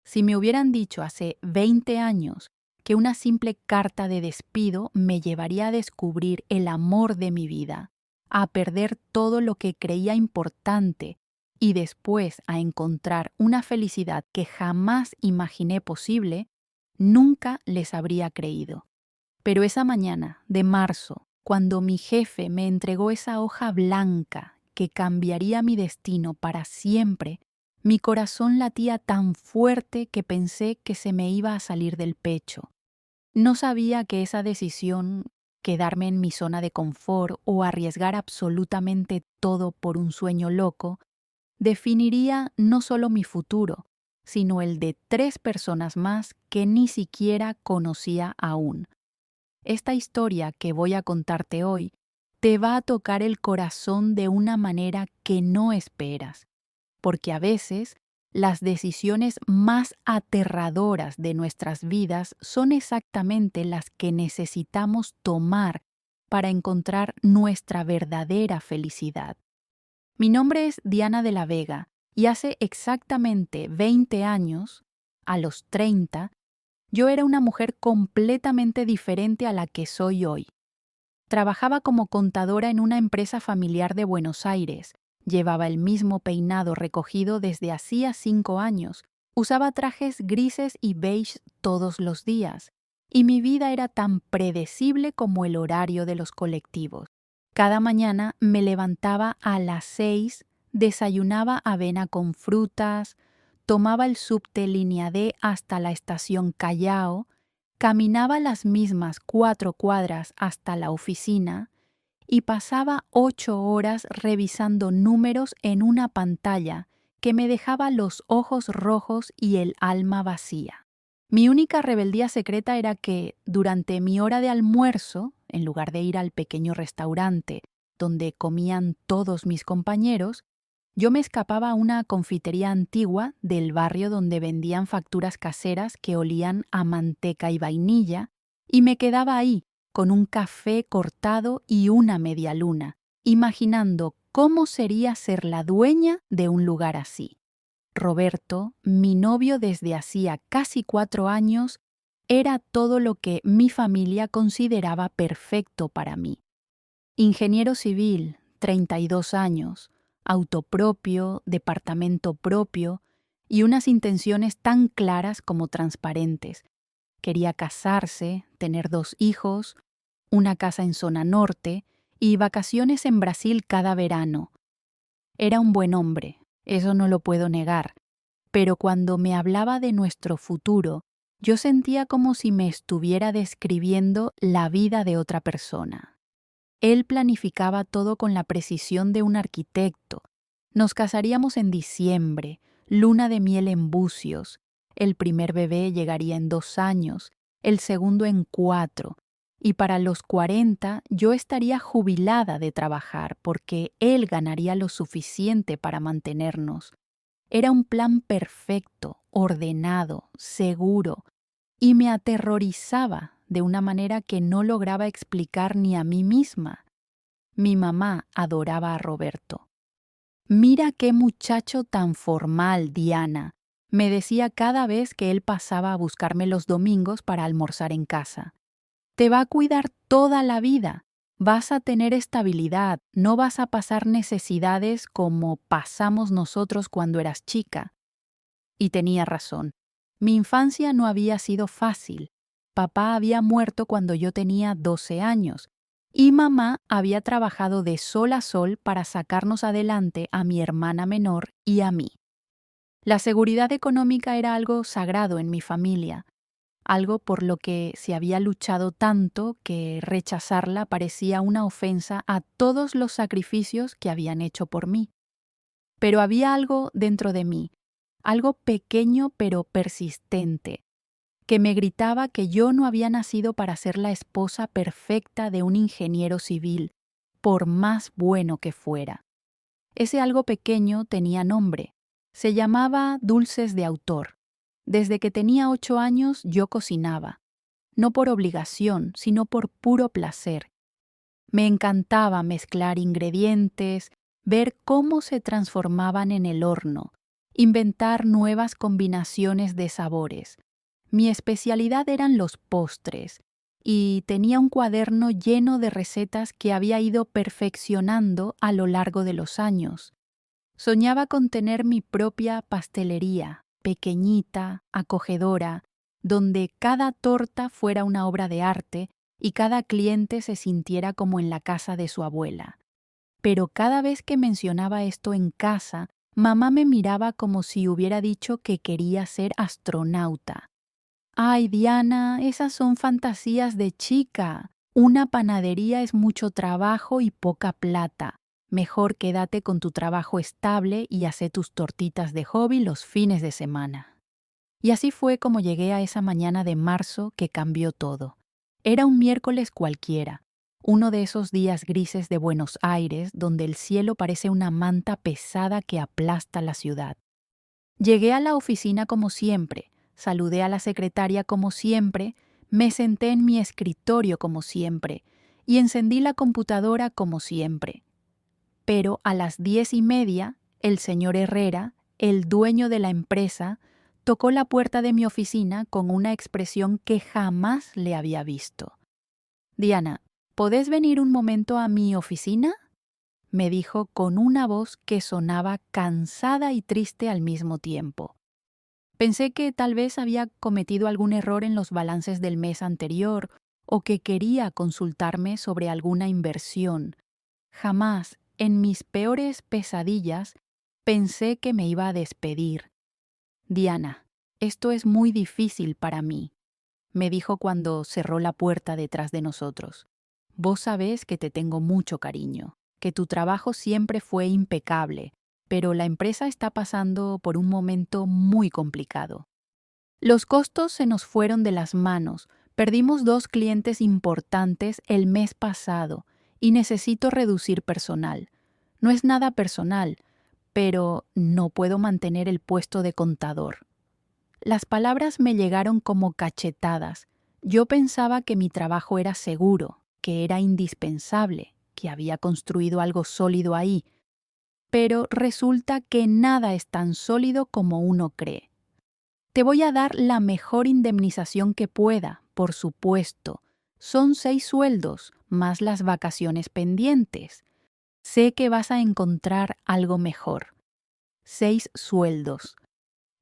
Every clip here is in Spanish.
Si me hubieran dicho hace 20 años que una simple carta de despido me llevaría a descubrir el amor de mi vida, a perder todo lo que creía importante y después a encontrar una felicidad que jamás imaginé posible, nunca les habría creído. Pero esa mañana de marzo, cuando mi jefe me entregó esa hoja blanca que cambiaría mi destino para siempre, mi corazón latía tan fuerte que pensé que se me iba a salir del pecho. No sabía que esa decisión, quedarme en mi zona de confort o arriesgar absolutamente todo por un sueño loco, definiría no solo mi futuro, sino el de 3 personas más que ni siquiera conocía aún. Esta historia que voy a contarte hoy te va a tocar el corazón de una manera que no esperas, porque a veces las decisiones más aterradoras de nuestras vidas son exactamente las que necesitamos tomar para encontrar nuestra verdadera felicidad. Mi nombre es Diana de la Vega y hace exactamente 20 años, a los 30, yo era una mujer completamente diferente a la que soy hoy. Trabajaba como contadora en una empresa familiar de Buenos Aires. Llevaba el mismo peinado recogido desde hacía 5 años. Usaba trajes grises y beige todos los días. Y mi vida era tan predecible como el horario de los colectivos. Cada mañana me levantaba a las 6, desayunaba avena con frutas, tomaba el subte línea D hasta la estación Callao, caminaba las mismas 4 cuadras hasta la oficina y pasaba 8 horas revisando números en una pantalla que me dejaba los ojos rojos y el alma vacía. Mi única rebeldía secreta era que, durante mi hora de almuerzo, en lugar de ir al pequeño restaurante donde comían todos mis compañeros, yo me escapaba a una confitería antigua del barrio donde vendían facturas caseras que olían a manteca y vainilla, y me quedaba ahí, con un café cortado y una media luna, imaginando cómo sería ser la dueña de un lugar así. Roberto, mi novio desde hacía casi 4 años, era todo lo que mi familia consideraba perfecto para mí. Ingeniero civil, 32 años, auto propio, departamento propio y unas intenciones tan claras como transparentes. Quería casarse, tener 2 hijos, una casa en zona norte y vacaciones en Brasil cada verano. Era un buen hombre, eso no lo puedo negar, pero cuando me hablaba de nuestro futuro, yo sentía como si me estuviera describiendo la vida de otra persona. Él planificaba todo con la precisión de un arquitecto. Nos casaríamos en diciembre, luna de miel en Bucios. El primer bebé llegaría en 2 años, el segundo en 4. Y para los 40 yo estaría jubilada de trabajar porque él ganaría lo suficiente para mantenernos. Era un plan perfecto, ordenado, seguro, y me aterrorizaba de una manera que no lograba explicar ni a mí misma. Mi mamá adoraba a Roberto. «Mira qué muchacho tan formal, Diana», me decía cada vez que él pasaba a buscarme los domingos para almorzar en casa. «Te va a cuidar toda la vida. Vas a tener estabilidad, no vas a pasar necesidades como pasamos nosotros cuando eras chica». Y tenía razón. Mi infancia no había sido fácil. Papá había muerto cuando yo tenía 12 años y mamá había trabajado de sol a sol para sacarnos adelante a mi hermana menor y a mí. La seguridad económica era algo sagrado en mi familia, algo por lo que se había luchado tanto que rechazarla parecía una ofensa a todos los sacrificios que habían hecho por mí. Pero había algo dentro de mí, algo pequeño pero persistente, que me gritaba que yo no había nacido para ser la esposa perfecta de un ingeniero civil, por más bueno que fuera. Ese algo pequeño tenía nombre. Se llamaba Dulces de Autor. Desde que tenía 8 años yo cocinaba, no por obligación, sino por puro placer. Me encantaba mezclar ingredientes, ver cómo se transformaban en el horno, inventar nuevas combinaciones de sabores. Mi especialidad eran los postres, y tenía un cuaderno lleno de recetas que había ido perfeccionando a lo largo de los años. Soñaba con tener mi propia pastelería, pequeñita, acogedora, donde cada torta fuera una obra de arte y cada cliente se sintiera como en la casa de su abuela. Pero cada vez que mencionaba esto en casa, mamá me miraba como si hubiera dicho que quería ser astronauta. Ay, Diana, esas son fantasías de chica. Una panadería es mucho trabajo y poca plata. Mejor quédate con tu trabajo estable y hace tus tortitas de hobby los fines de semana. Y así fue como llegué a esa mañana de marzo que cambió todo. Era un miércoles cualquiera, uno de esos días grises de Buenos Aires donde el cielo parece una manta pesada que aplasta la ciudad. Llegué a la oficina como siempre, saludé a la secretaria como siempre, me senté en mi escritorio como siempre y encendí la computadora como siempre. Pero a las 10:30, el señor Herrera, el dueño de la empresa, tocó la puerta de mi oficina con una expresión que jamás le había visto. Diana, ¿podés venir un momento a mi oficina?, me dijo con una voz que sonaba cansada y triste al mismo tiempo. Pensé que tal vez había cometido algún error en los balances del mes anterior o que quería consultarme sobre alguna inversión. Jamás, en mis peores pesadillas, pensé que me iba a despedir. Diana, esto es muy difícil para mí, me dijo cuando cerró la puerta detrás de nosotros. Vos sabés que te tengo mucho cariño, que tu trabajo siempre fue impecable, pero la empresa está pasando por un momento muy complicado. Los costos se nos fueron de las manos, perdimos 2 clientes importantes el mes pasado y necesito reducir personal. No es nada personal, pero no puedo mantener el puesto de contador. Las palabras me llegaron como cachetadas. Yo pensaba que mi trabajo era seguro, que era indispensable, que había construido algo sólido ahí, pero resulta que nada es tan sólido como uno cree. Te voy a dar la mejor indemnización que pueda, por supuesto. Son 6 sueldos, más las vacaciones pendientes. Sé que vas a encontrar algo mejor. 6 sueldos.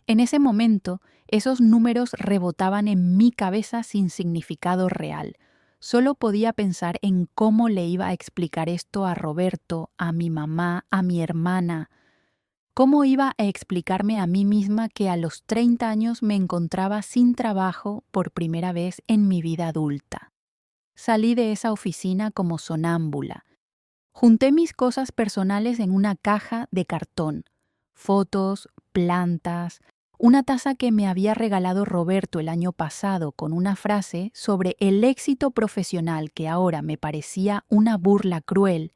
En ese momento, esos números rebotaban en mi cabeza sin significado real. Solo podía pensar en cómo le iba a explicar esto a Roberto, a mi mamá, a mi hermana. ¿Cómo iba a explicarme a mí misma que a los 30 años me encontraba sin trabajo por primera vez en mi vida adulta? Salí de esa oficina como sonámbula. Junté mis cosas personales en una caja de cartón. Fotos, plantas, una taza que me había regalado Roberto el año pasado con una frase sobre el éxito profesional que ahora me parecía una burla cruel,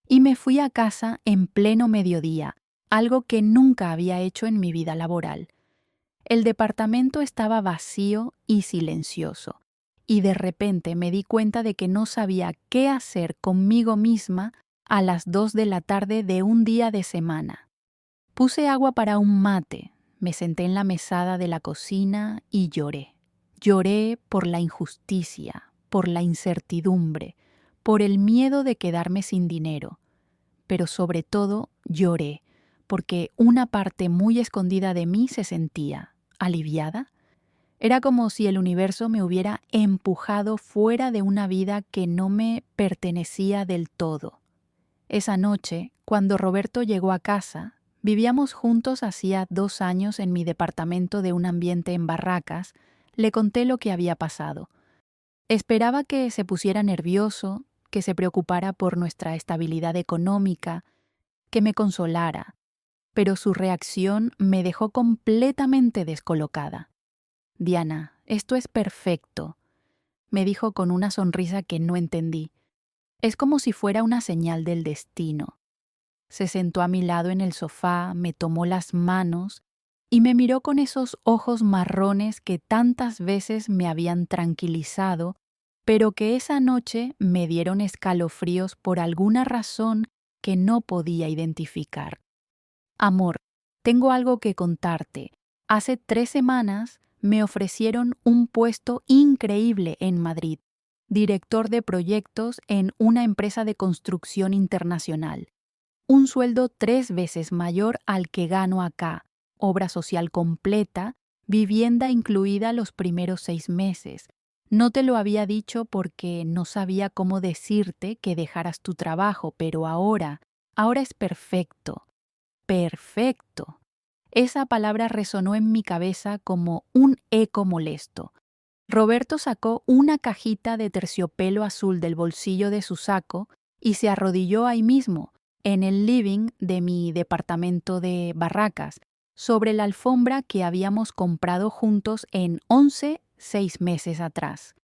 y me fui a casa en pleno mediodía, algo que nunca había hecho en mi vida laboral. El departamento estaba vacío y silencioso, y de repente me di cuenta de que no sabía qué hacer conmigo misma a las 2 de la tarde de un día de semana. Puse agua para un mate, me senté en la mesada de la cocina y lloré. Lloré por la injusticia, por la incertidumbre, por el miedo de quedarme sin dinero. Pero sobre todo lloré, porque una parte muy escondida de mí se sentía aliviada. Era como si el universo me hubiera empujado fuera de una vida que no me pertenecía del todo. Esa noche, cuando Roberto llegó a casa, vivíamos juntos hacía 2 años en mi departamento de un ambiente en Barracas, le conté lo que había pasado. Esperaba que se pusiera nervioso, que se preocupara por nuestra estabilidad económica, que me consolara, pero su reacción me dejó completamente descolocada. Diana, esto es perfecto, me dijo con una sonrisa que no entendí. Es como si fuera una señal del destino. Se sentó a mi lado en el sofá, me tomó las manos y me miró con esos ojos marrones que tantas veces me habían tranquilizado, pero que esa noche me dieron escalofríos por alguna razón que no podía identificar. Amor, tengo algo que contarte. Hace 3 semanas me ofrecieron un puesto increíble en Madrid, director de proyectos en una empresa de construcción internacional. Un sueldo 3 veces mayor al que gano acá, obra social completa, vivienda incluida los primeros 6 meses. No te lo había dicho porque no sabía cómo decirte que dejaras tu trabajo, pero ahora es perfecto. Perfecto. Esa palabra resonó en mi cabeza como un eco molesto. Roberto sacó una cajita de terciopelo azul del bolsillo de su saco y se arrodilló ahí mismo, en el living de mi departamento de Barracas, sobre la alfombra que habíamos comprado juntos en 6 meses atrás.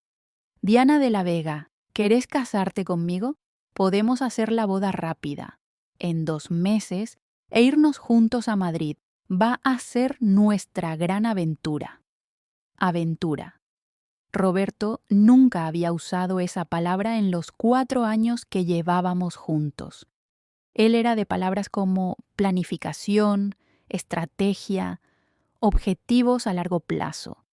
Diana de la Vega, ¿querés casarte conmigo? Podemos hacer la boda rápida, en 2 meses, e irnos juntos a Madrid. Va a ser nuestra gran aventura. Aventura. Roberto nunca había usado esa palabra en los 4 años que llevábamos juntos. Él era de palabras como planificación, estrategia, objetivos a largo plazo.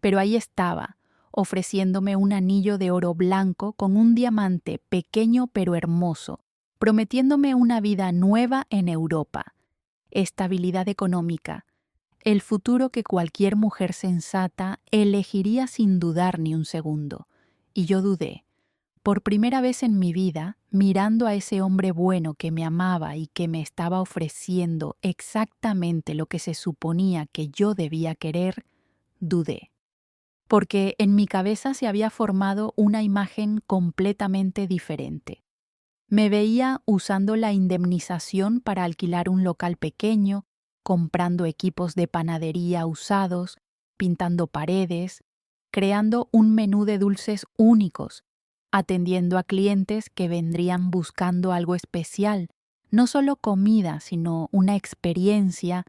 Pero ahí estaba, ofreciéndome un anillo de oro blanco con un diamante pequeño pero hermoso, prometiéndome una vida nueva en Europa, estabilidad económica, el futuro que cualquier mujer sensata elegiría sin dudar ni un segundo. Y yo dudé. Por primera vez en mi vida, mirando a ese hombre bueno que me amaba y que me estaba ofreciendo exactamente lo que se suponía que yo debía querer, dudé. Porque en mi cabeza se había formado una imagen completamente diferente. Me veía usando la indemnización para alquilar un local pequeño, comprando equipos de panadería usados, pintando paredes, creando un menú de dulces únicos, atendiendo a clientes que vendrían buscando algo especial, no solo comida, sino una experiencia.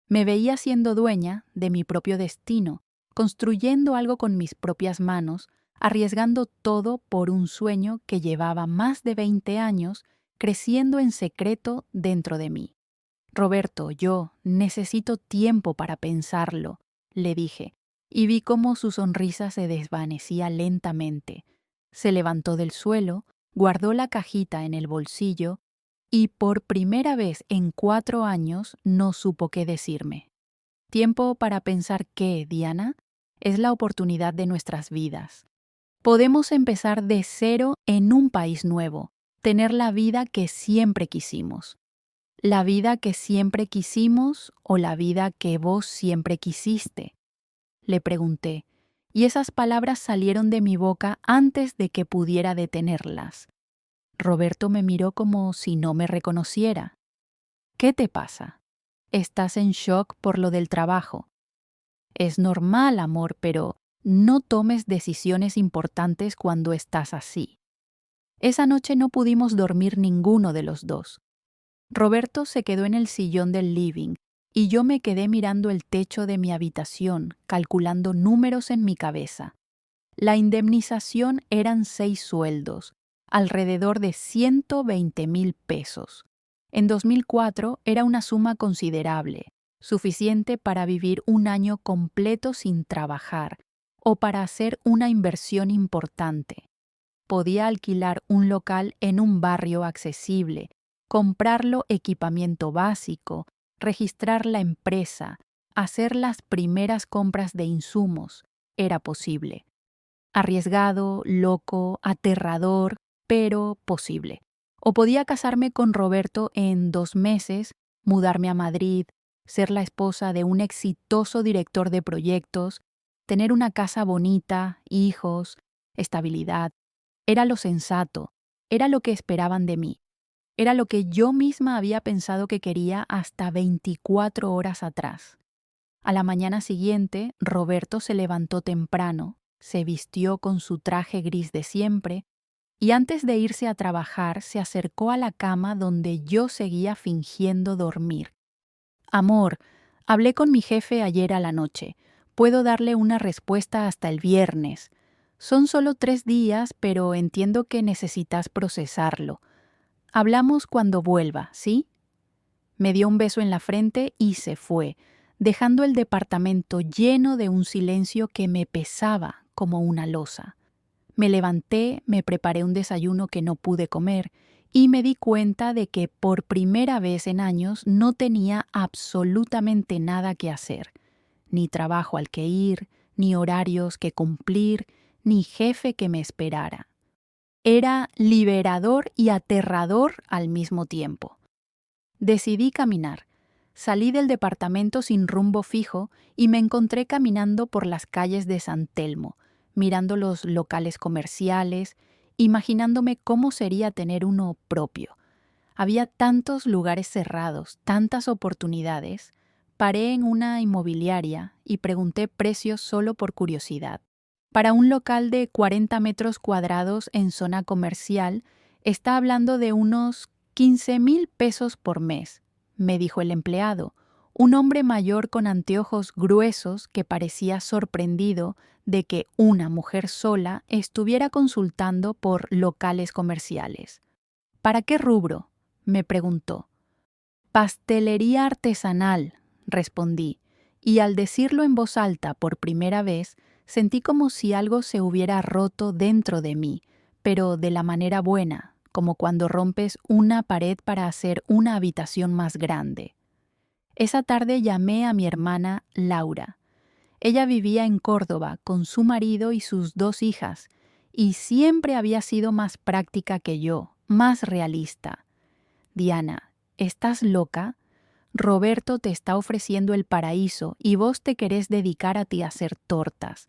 Me veía siendo dueña de mi propio destino, construyendo algo con mis propias manos, arriesgando todo por un sueño que llevaba más de 20 años creciendo en secreto dentro de mí. Roberto, yo necesito tiempo para pensarlo, le dije, y vi cómo su sonrisa se desvanecía lentamente. Se levantó del suelo, guardó la cajita en el bolsillo y por primera vez en 4 años no supo qué decirme. Tiempo para pensar que, Diana, es la oportunidad de nuestras vidas. Podemos empezar de cero en un país nuevo, tener la vida que siempre quisimos. La vida que siempre quisimos o la vida que vos siempre quisiste. Le pregunté, y esas palabras salieron de mi boca antes de que pudiera detenerlas. Roberto me miró como si no me reconociera. ¿Qué te pasa? Estás en shock por lo del trabajo. Es normal, amor, pero no tomes decisiones importantes cuando estás así. Esa noche no pudimos dormir ninguno de los dos. Roberto se quedó en el sillón del living y yo me quedé mirando el techo de mi habitación, calculando números en mi cabeza. La indemnización eran 6 sueldos, alrededor de 120,000 pesos. En 2004 era una suma considerable, suficiente para vivir un año completo sin trabajar o para hacer una inversión importante. Podía alquilar un local en un barrio accesible, comprarlo equipamiento básico, registrar la empresa, hacer las primeras compras de insumos. Era posible. Arriesgado, loco, aterrador, pero posible. O podía casarme con Roberto en 2 meses, mudarme a Madrid, ser la esposa de un exitoso director de proyectos, tener una casa bonita, hijos, estabilidad. Era lo sensato, era lo que esperaban de mí. Era lo que yo misma había pensado que quería hasta 24 horas atrás. A la mañana siguiente, Roberto se levantó temprano, se vistió con su traje gris de siempre y antes de irse a trabajar se acercó a la cama donde yo seguía fingiendo dormir. Amor, hablé con mi jefe ayer a la noche. Puedo darle una respuesta hasta el viernes. Son solo 3 días, pero entiendo que necesitas procesarlo. Hablamos cuando vuelva, ¿sí? Me dio un beso en la frente y se fue, dejando el departamento lleno de un silencio que me pesaba como una losa. Me levanté, me preparé un desayuno que no pude comer y me di cuenta de que por primera vez en años no tenía absolutamente nada que hacer. Ni trabajo al que ir, ni horarios que cumplir, ni jefe que me esperara. Era liberador y aterrador al mismo tiempo. Decidí caminar. Salí del departamento sin rumbo fijo y me encontré caminando por las calles de San Telmo, mirando los locales comerciales, imaginándome cómo sería tener uno propio. Había tantos lugares cerrados, tantas oportunidades. Paré en una inmobiliaria y pregunté precios solo por curiosidad. Para un local de 40 metros cuadrados en zona comercial, está hablando de unos 15,000 pesos por mes, me dijo el empleado, un hombre mayor con anteojos gruesos que parecía sorprendido de que una mujer sola estuviera consultando por locales comerciales. ¿Para qué rubro?, me preguntó. Pastelería artesanal, respondí, y al decirlo en voz alta por primera vez, sentí como si algo se hubiera roto dentro de mí, pero de la manera buena, como cuando rompes una pared para hacer una habitación más grande. Esa tarde llamé a mi hermana Laura. Ella vivía en Córdoba con su marido y sus 2 hijas, y siempre había sido más práctica que yo, más realista. Diana, ¿estás loca? Roberto te está ofreciendo el paraíso y vos te querés dedicar a ti a hacer tortas.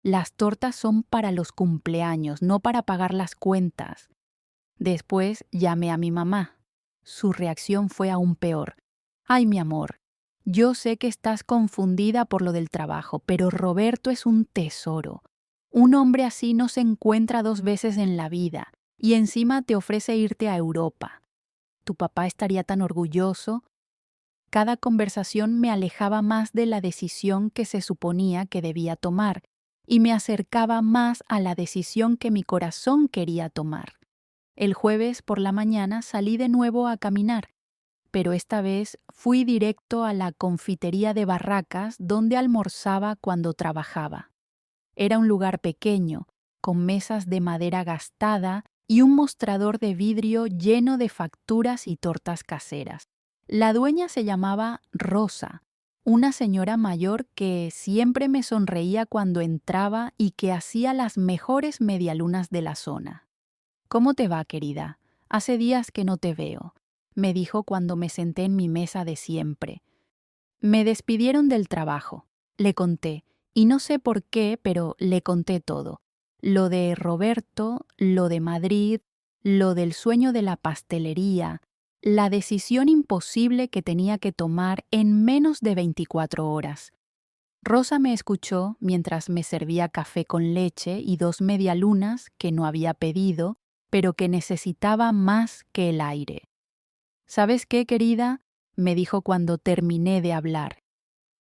Las tortas son para los cumpleaños, no para pagar las cuentas. Después llamé a mi mamá. Su reacción fue aún peor. Ay, mi amor, yo sé que estás confundida por lo del trabajo, pero Roberto es un tesoro. Un hombre así no se encuentra 2 veces en la vida, y encima te ofrece irte a Europa. Tu papá estaría tan orgulloso. Cada conversación me alejaba más de la decisión que se suponía que debía tomar y me acercaba más a la decisión que mi corazón quería tomar. El jueves por la mañana salí de nuevo a caminar, pero esta vez fui directo a la confitería de Barracas donde almorzaba cuando trabajaba. Era un lugar pequeño, con mesas de madera gastada y un mostrador de vidrio lleno de facturas y tortas caseras. La dueña se llamaba Rosa, una señora mayor que siempre me sonreía cuando entraba y que hacía las mejores medialunas de la zona. «¿Cómo te va, querida? Hace días que no te veo», me dijo cuando me senté en mi mesa de siempre. Me despidieron del trabajo, le conté, y no sé por qué, pero le conté todo. Lo de Roberto, lo de Madrid, lo del sueño de la pastelería, la decisión imposible que tenía que tomar en menos de 24 horas. Rosa me escuchó mientras me servía café con leche y 2 medialunas que no había pedido, pero que necesitaba más que el aire. «¿Sabes qué, querida?», me dijo cuando terminé de hablar.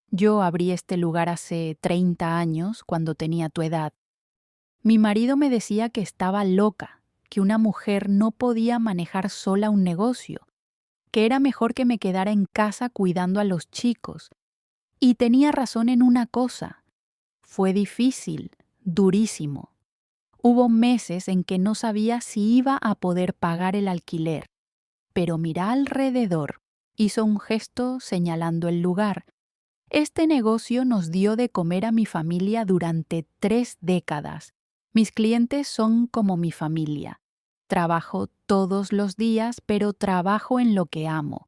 «Yo abrí este lugar hace 30 años, cuando tenía tu edad. Mi marido me decía que estaba loca, que una mujer no podía manejar sola un negocio, que era mejor que me quedara en casa cuidando a los chicos. Y tenía razón en una cosa. Fue difícil, durísimo. Hubo meses en que no sabía si iba a poder pagar el alquiler. Pero mira alrededor», hizo un gesto señalando el lugar. «Este negocio nos dio de comer a mi familia durante 3 décadas. Mis clientes son como mi familia. Trabajo todos los días, pero trabajo en lo que amo.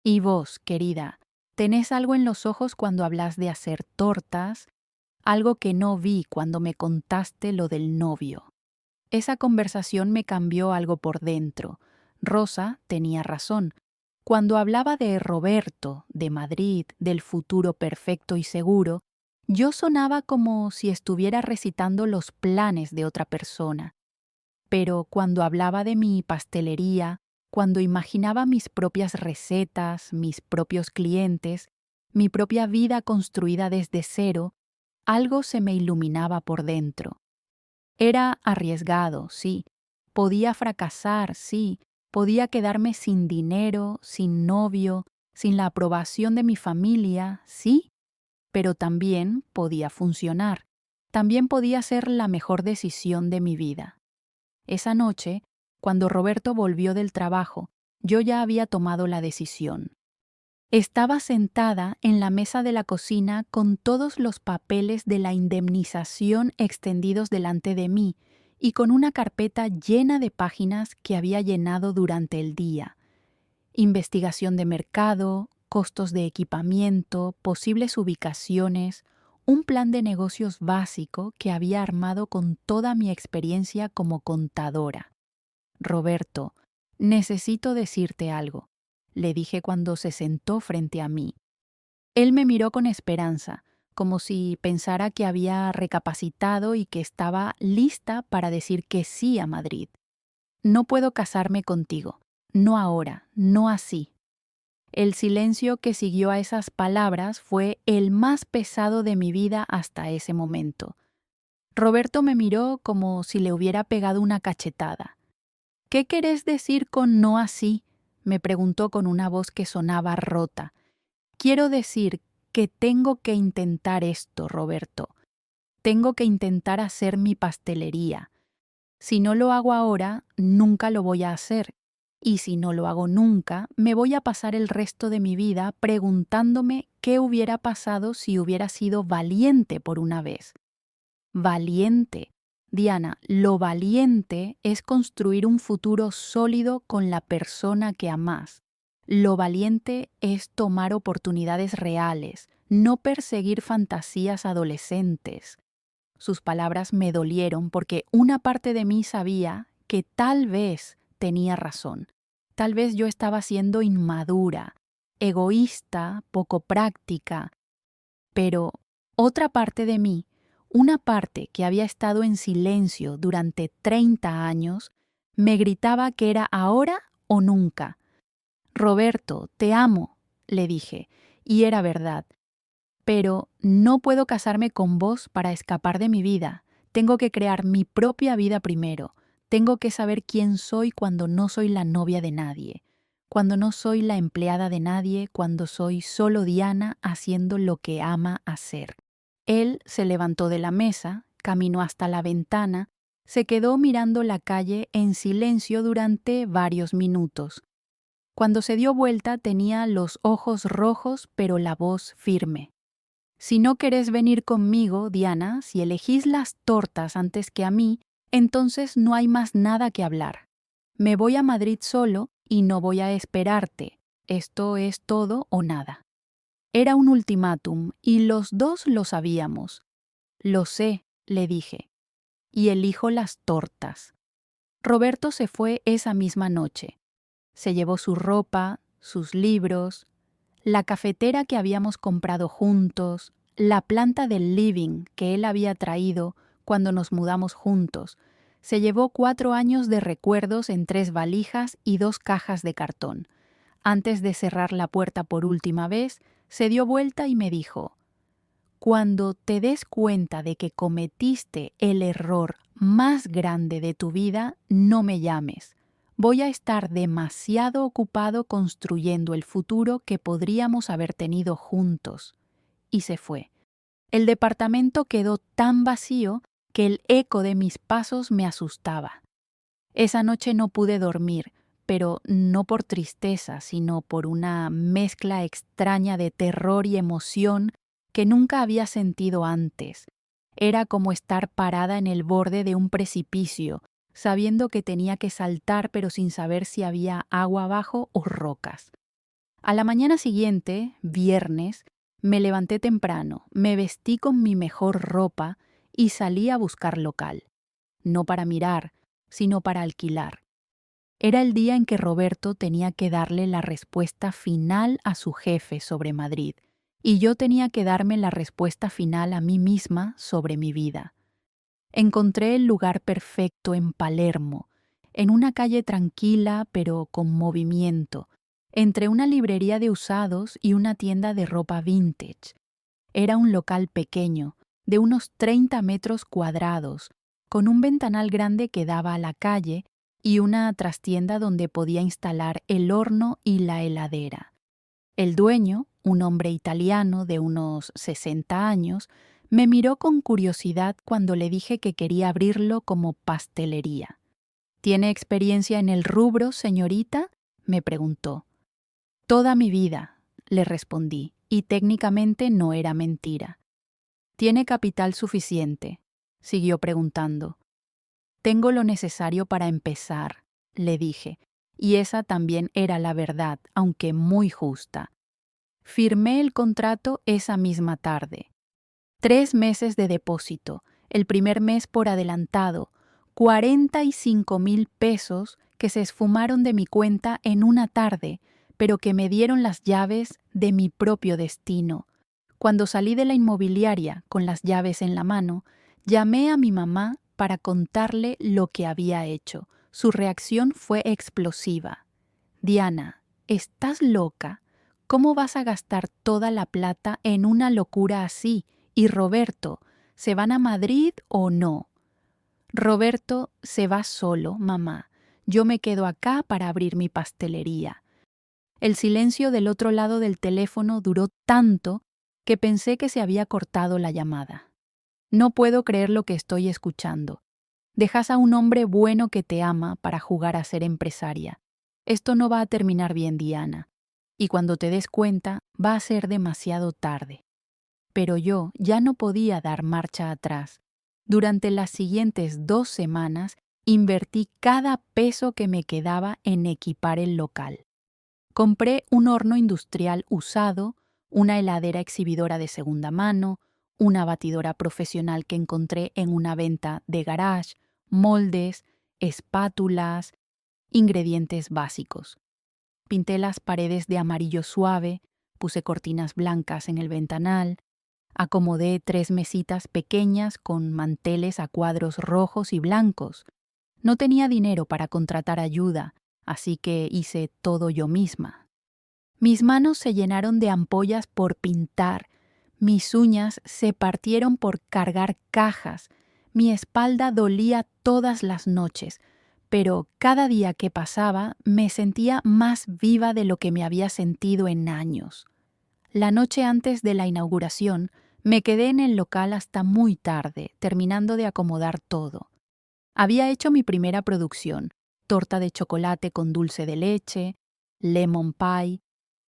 Y vos, querida, tenés algo en los ojos cuando hablas de hacer tortas, algo que no vi cuando me contaste lo del novio». Esa conversación me cambió algo por dentro. Rosa tenía razón. Cuando hablaba de Roberto, de Madrid, del futuro perfecto y seguro, yo sonaba como si estuviera recitando los planes de otra persona. Pero cuando hablaba de mi pastelería, cuando imaginaba mis propias recetas, mis propios clientes, mi propia vida construida desde cero, algo se me iluminaba por dentro. Era arriesgado, sí. Podía fracasar, sí, Podía quedarme sin dinero, sin novio, sin la aprobación de mi familia, sí, pero también podía funcionar. También podía ser la mejor decisión de mi vida. Esa noche, cuando Roberto volvió del trabajo, yo ya había tomado la decisión. Estaba sentada en la mesa de la cocina con todos los papeles de la indemnización extendidos delante de mí y con una carpeta llena de páginas que había llenado durante el día. Investigación de mercado, costos de equipamiento, posibles ubicaciones, un plan de negocios básico que había armado con toda mi experiencia como contadora. Roberto, necesito decirte algo, le dije cuando se sentó frente a mí. Él me miró con esperanza, como si pensara que había recapacitado y que estaba lista para decir que sí a Madrid. No puedo casarme contigo, no ahora, no así. El silencio que siguió a esas palabras fue el más pesado de mi vida hasta ese momento. Roberto me miró como si le hubiera pegado una cachetada. ¿Qué querés decir con no así?, me preguntó con una voz que sonaba rota. Quiero decir que tengo que intentar esto, Roberto. Tengo que intentar hacer mi pastelería. Si no lo hago ahora, nunca lo voy a hacer. Y si no lo hago nunca, me voy a pasar el resto de mi vida preguntándome qué hubiera pasado si hubiera sido valiente por una vez. Valiente. Diana, lo valiente es construir un futuro sólido con la persona que amás. Lo valiente es tomar oportunidades reales, no perseguir fantasías adolescentes. Sus palabras me dolieron porque una parte de mí sabía que tal vez tenía razón. Tal vez yo estaba siendo inmadura, egoísta, poco práctica, pero otra parte de mí, una parte que había estado en silencio durante 30 años, me gritaba que era ahora o nunca. Roberto, te amo, le dije, y era verdad. Pero no puedo casarme con vos para escapar de mi vida. Tengo que crear mi propia vida primero. Tengo que saber quién soy cuando no soy la novia de nadie, cuando no soy la empleada de nadie, cuando soy solo Diana haciendo lo que ama hacer. Él se levantó de la mesa, caminó hasta la ventana, se quedó mirando la calle en silencio durante varios minutos. Cuando se dio vuelta tenía los ojos rojos pero la voz firme. Si no querés venir conmigo, Diana, si elegís las tortas antes que a mí, entonces no hay más nada que hablar. Me voy a Madrid solo y no voy a esperarte. Esto es todo o nada. Era un ultimátum y los dos lo sabíamos. Lo sé, le dije, y elijo las tortas. Roberto se fue esa misma noche. Se llevó su ropa, sus libros, la cafetera que habíamos comprado juntos, la planta del living que él había traído cuando nos mudamos juntos. Se llevó 4 años de recuerdos en 3 valijas y 2 cajas de cartón. Antes de cerrar la puerta por última vez, se dio vuelta y me dijo: «Cuando te des cuenta de que cometiste el error más grande de tu vida, no me llames. Voy a estar demasiado ocupado construyendo el futuro que podríamos haber tenido juntos». Y se fue. El departamento quedó tan vacío que el eco de mis pasos me asustaba. Esa noche no pude dormir, pero no por tristeza, sino por una mezcla extraña de terror y emoción que nunca había sentido antes. Era como estar parada en el borde de un precipicio, sabiendo que tenía que saltar pero sin saber si había agua abajo o rocas. A la mañana siguiente, viernes, me levanté temprano, me vestí con mi mejor ropa y salí a buscar local. No para mirar, sino para alquilar. Era el día en que Roberto tenía que darle la respuesta final a su jefe sobre Madrid, y yo tenía que darme la respuesta final a mí misma sobre mi vida. Encontré el lugar perfecto en Palermo, en una calle tranquila pero con movimiento, entre una librería de usados y una tienda de ropa vintage. Era un local pequeño, de unos 30 metros cuadrados, con un ventanal grande que daba a la calle, y una trastienda donde podía instalar el horno y la heladera. El dueño, un hombre italiano de unos 60 años, me miró con curiosidad cuando le dije que quería abrirlo como pastelería. ¿Tiene experiencia en el rubro, señorita?, me preguntó. Toda mi vida, le respondí, y técnicamente no era mentira. ¿Tiene capital suficiente?, siguió preguntando. Tengo lo necesario para empezar, le dije, y esa también era la verdad, aunque muy justa. Firmé el contrato esa misma tarde. 3 meses de depósito, el primer mes por adelantado, 45,000 pesos que se esfumaron de mi cuenta en una tarde, pero que me dieron las llaves de mi propio destino. Cuando salí de la inmobiliaria con las llaves en la mano, llamé a mi mamá para contarle lo que había hecho. Su reacción fue explosiva. Diana, ¿estás loca? ¿Cómo vas a gastar toda la plata en una locura así? Y Roberto, ¿se van a Madrid o no? Roberto se va solo, mamá. Yo me quedo acá para abrir mi pastelería. El silencio del otro lado del teléfono duró tanto que pensé que se había cortado la llamada. No puedo creer lo que estoy escuchando. Dejas a un hombre bueno que te ama para jugar a ser empresaria. Esto no va a terminar bien, Diana. Y cuando te des cuenta, va a ser demasiado tarde. Pero yo ya no podía dar marcha atrás. Durante las siguientes 2 semanas, invertí cada peso que me quedaba en equipar el local. Compré un horno industrial usado, una heladera exhibidora de segunda mano, una batidora profesional que encontré en una venta de garage, moldes, espátulas, ingredientes básicos. Pinté las paredes de amarillo suave, puse cortinas blancas en el ventanal, acomodé 3 mesitas pequeñas con manteles a cuadros rojos y blancos. No tenía dinero para contratar ayuda, así que hice todo yo misma. Mis manos se llenaron de ampollas por pintar, mis uñas se partieron por cargar cajas, mi espalda dolía todas las noches, pero cada día que pasaba me sentía más viva de lo que me había sentido en años. La noche antes de la inauguración, me quedé en el local hasta muy tarde, terminando de acomodar todo. Había hecho mi primera producción, torta de chocolate con dulce de leche, lemon pie,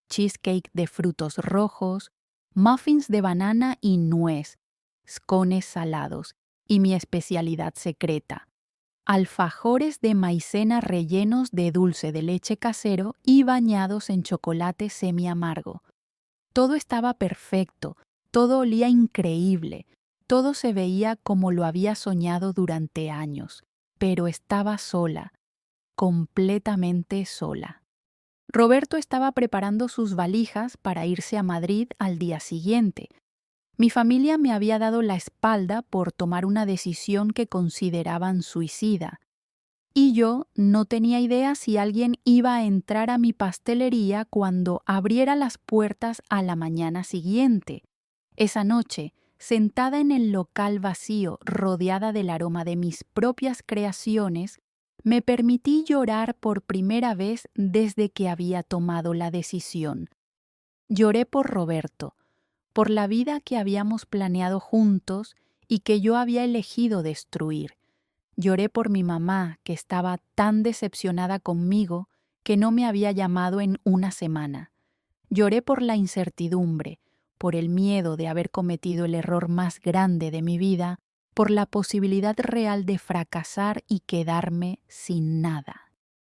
cheesecake de frutos rojos, muffins de banana y nuez, scones salados y mi especialidad secreta, alfajores de maicena rellenos de dulce de leche casero y bañados en chocolate semi-amargo. Todo estaba perfecto, todo olía increíble, todo se veía como lo había soñado durante años, pero estaba sola, completamente sola. Roberto estaba preparando sus valijas para irse a Madrid al día siguiente. Mi familia me había dado la espalda por tomar una decisión que consideraban suicida, y yo no tenía idea si alguien iba a entrar a mi pastelería cuando abriera las puertas a la mañana siguiente. Esa noche, sentada en el local vacío, rodeada del aroma de mis propias creaciones, me permití llorar por primera vez desde que había tomado la decisión. Lloré por Roberto, por la vida que habíamos planeado juntos y que yo había elegido destruir. Lloré por mi mamá, que estaba tan decepcionada conmigo que no me había llamado en una semana. Lloré por la incertidumbre, por el miedo de haber cometido el error más grande de mi vida, por la posibilidad real de fracasar y quedarme sin nada.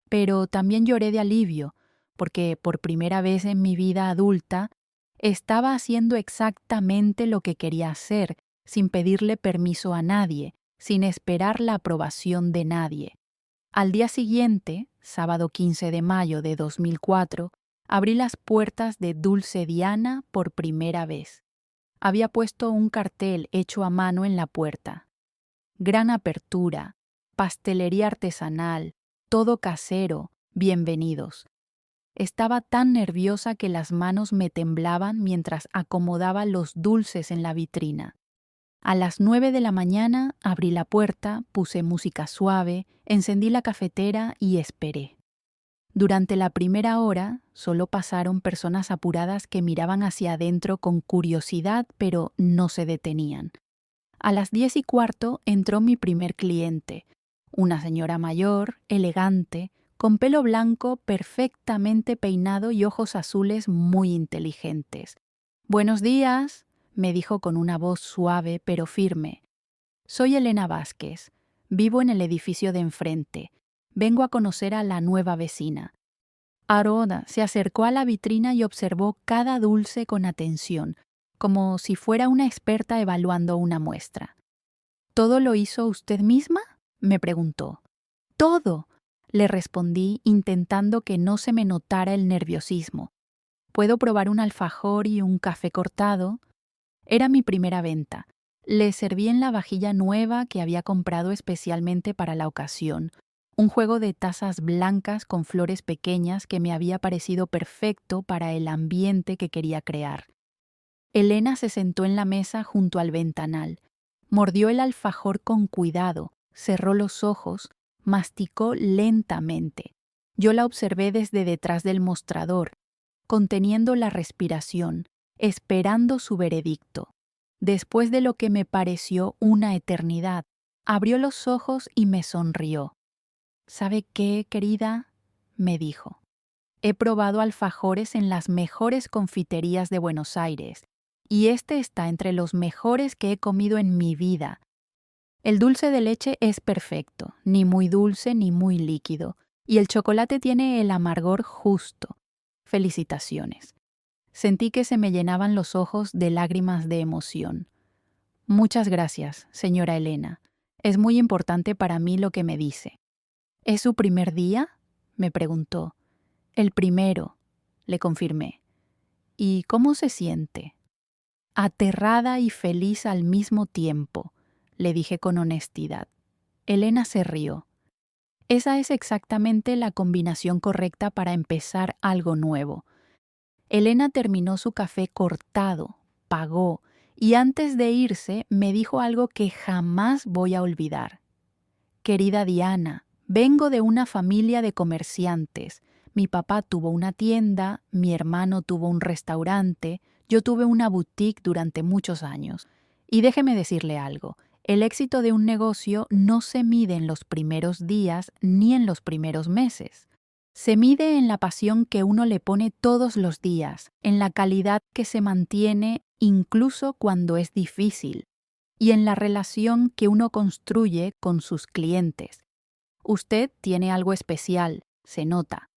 Pero también lloré de alivio, porque por primera vez en mi vida adulta estaba haciendo exactamente lo que quería hacer, sin pedirle permiso a nadie, sin esperar la aprobación de nadie. Al día siguiente, sábado 15 de mayo de 2004, abrí las puertas de Dulce Diana por primera vez. Había puesto un cartel hecho a mano en la puerta. Gran apertura, pastelería artesanal, todo casero, bienvenidos. Estaba tan nerviosa que las manos me temblaban mientras acomodaba los dulces en la vitrina. A las 9 de la mañana abrí la puerta, puse música suave, encendí la cafetera y esperé. Durante la primera hora solo pasaron personas apuradas que miraban hacia adentro con curiosidad, pero no se detenían. A las 10:15 entró mi primer cliente, una señora mayor, elegante, con pelo blanco perfectamente peinado y ojos azules muy inteligentes. «Buenos días», me dijo con una voz suave pero firme. «Soy Elena Vázquez. Vivo en el edificio de enfrente. Vengo a conocer a la nueva vecina». Aroda se acercó a la vitrina y observó cada dulce con atención, como si fuera una experta evaluando una muestra. «¿Todo lo hizo usted misma?», me preguntó. «Todo», le respondí, intentando que no se me notara el nerviosismo. «¿Puedo probar un alfajor y un café cortado?». Era mi primera venta. Le serví en la vajilla nueva que había comprado especialmente para la ocasión, un juego de tazas blancas con flores pequeñas que me había parecido perfecto para el ambiente que quería crear. Elena se sentó en la mesa junto al ventanal. Mordió el alfajor con cuidado, cerró los ojos, masticó lentamente. Yo la observé desde detrás del mostrador, conteniendo la respiración, esperando su veredicto. Después de lo que me pareció una eternidad, abrió los ojos y me sonrió. «¿Sabe qué, querida?», me dijo. «He probado alfajores en las mejores confiterías de Buenos Aires, y este está entre los mejores que he comido en mi vida. El dulce de leche es perfecto, ni muy dulce ni muy líquido, y el chocolate tiene el amargor justo. Felicitaciones». Sentí que se me llenaban los ojos de lágrimas de emoción. «Muchas gracias, señora Elena. Es muy importante para mí lo que me dice». «¿Es su primer día?», me preguntó. «El primero», le confirmé. «¿Y cómo se siente?». «Aterrada y feliz al mismo tiempo», le dije con honestidad. Elena se rió. «Esa es exactamente la combinación correcta para empezar algo nuevo». Elena terminó su café cortado, pagó, y antes de irse me dijo algo que jamás voy a olvidar. «Querida Diana, vengo de una familia de comerciantes. Mi papá tuvo una tienda, mi hermano tuvo un restaurante, yo tuve una boutique durante muchos años. Y déjeme decirle algo, el éxito de un negocio no se mide en los primeros días ni en los primeros meses. Se mide en la pasión que uno le pone todos los días, en la calidad que se mantiene incluso cuando es difícil, y en la relación que uno construye con sus clientes. Usted tiene algo especial, se nota.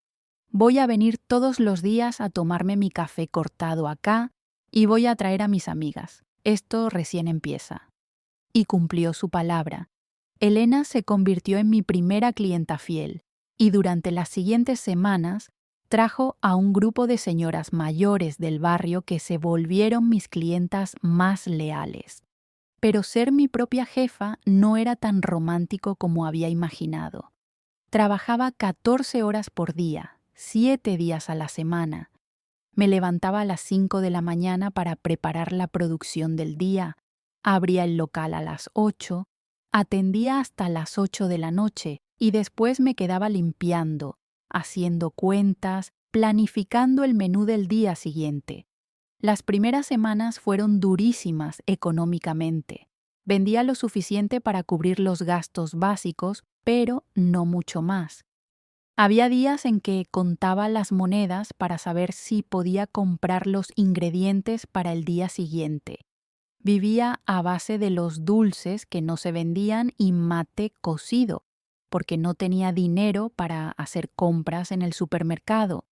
Voy a venir todos los días a tomarme mi café cortado acá y voy a traer a mis amigas. Esto recién empieza». Y cumplió su palabra. Elena se convirtió en mi primera clienta fiel, y durante las siguientes semanas trajo a un grupo de señoras mayores del barrio que se volvieron mis clientas más leales. Pero ser mi propia jefa no era tan romántico como había imaginado. Trabajaba 14 horas por día, 7 días a la semana. Me levantaba a las 5 de la mañana para preparar la producción del día, abría el local a las 8, atendía hasta las 8 de la noche y después me quedaba limpiando, haciendo cuentas, planificando el menú del día siguiente. Las primeras semanas fueron durísimas económicamente. Vendía lo suficiente para cubrir los gastos básicos, pero no mucho más. Había días en que contaba las monedas para saber si podía comprar los ingredientes para el día siguiente. Vivía a base de los dulces que no se vendían y mate cocido, porque no tenía dinero para hacer compras en el supermercado.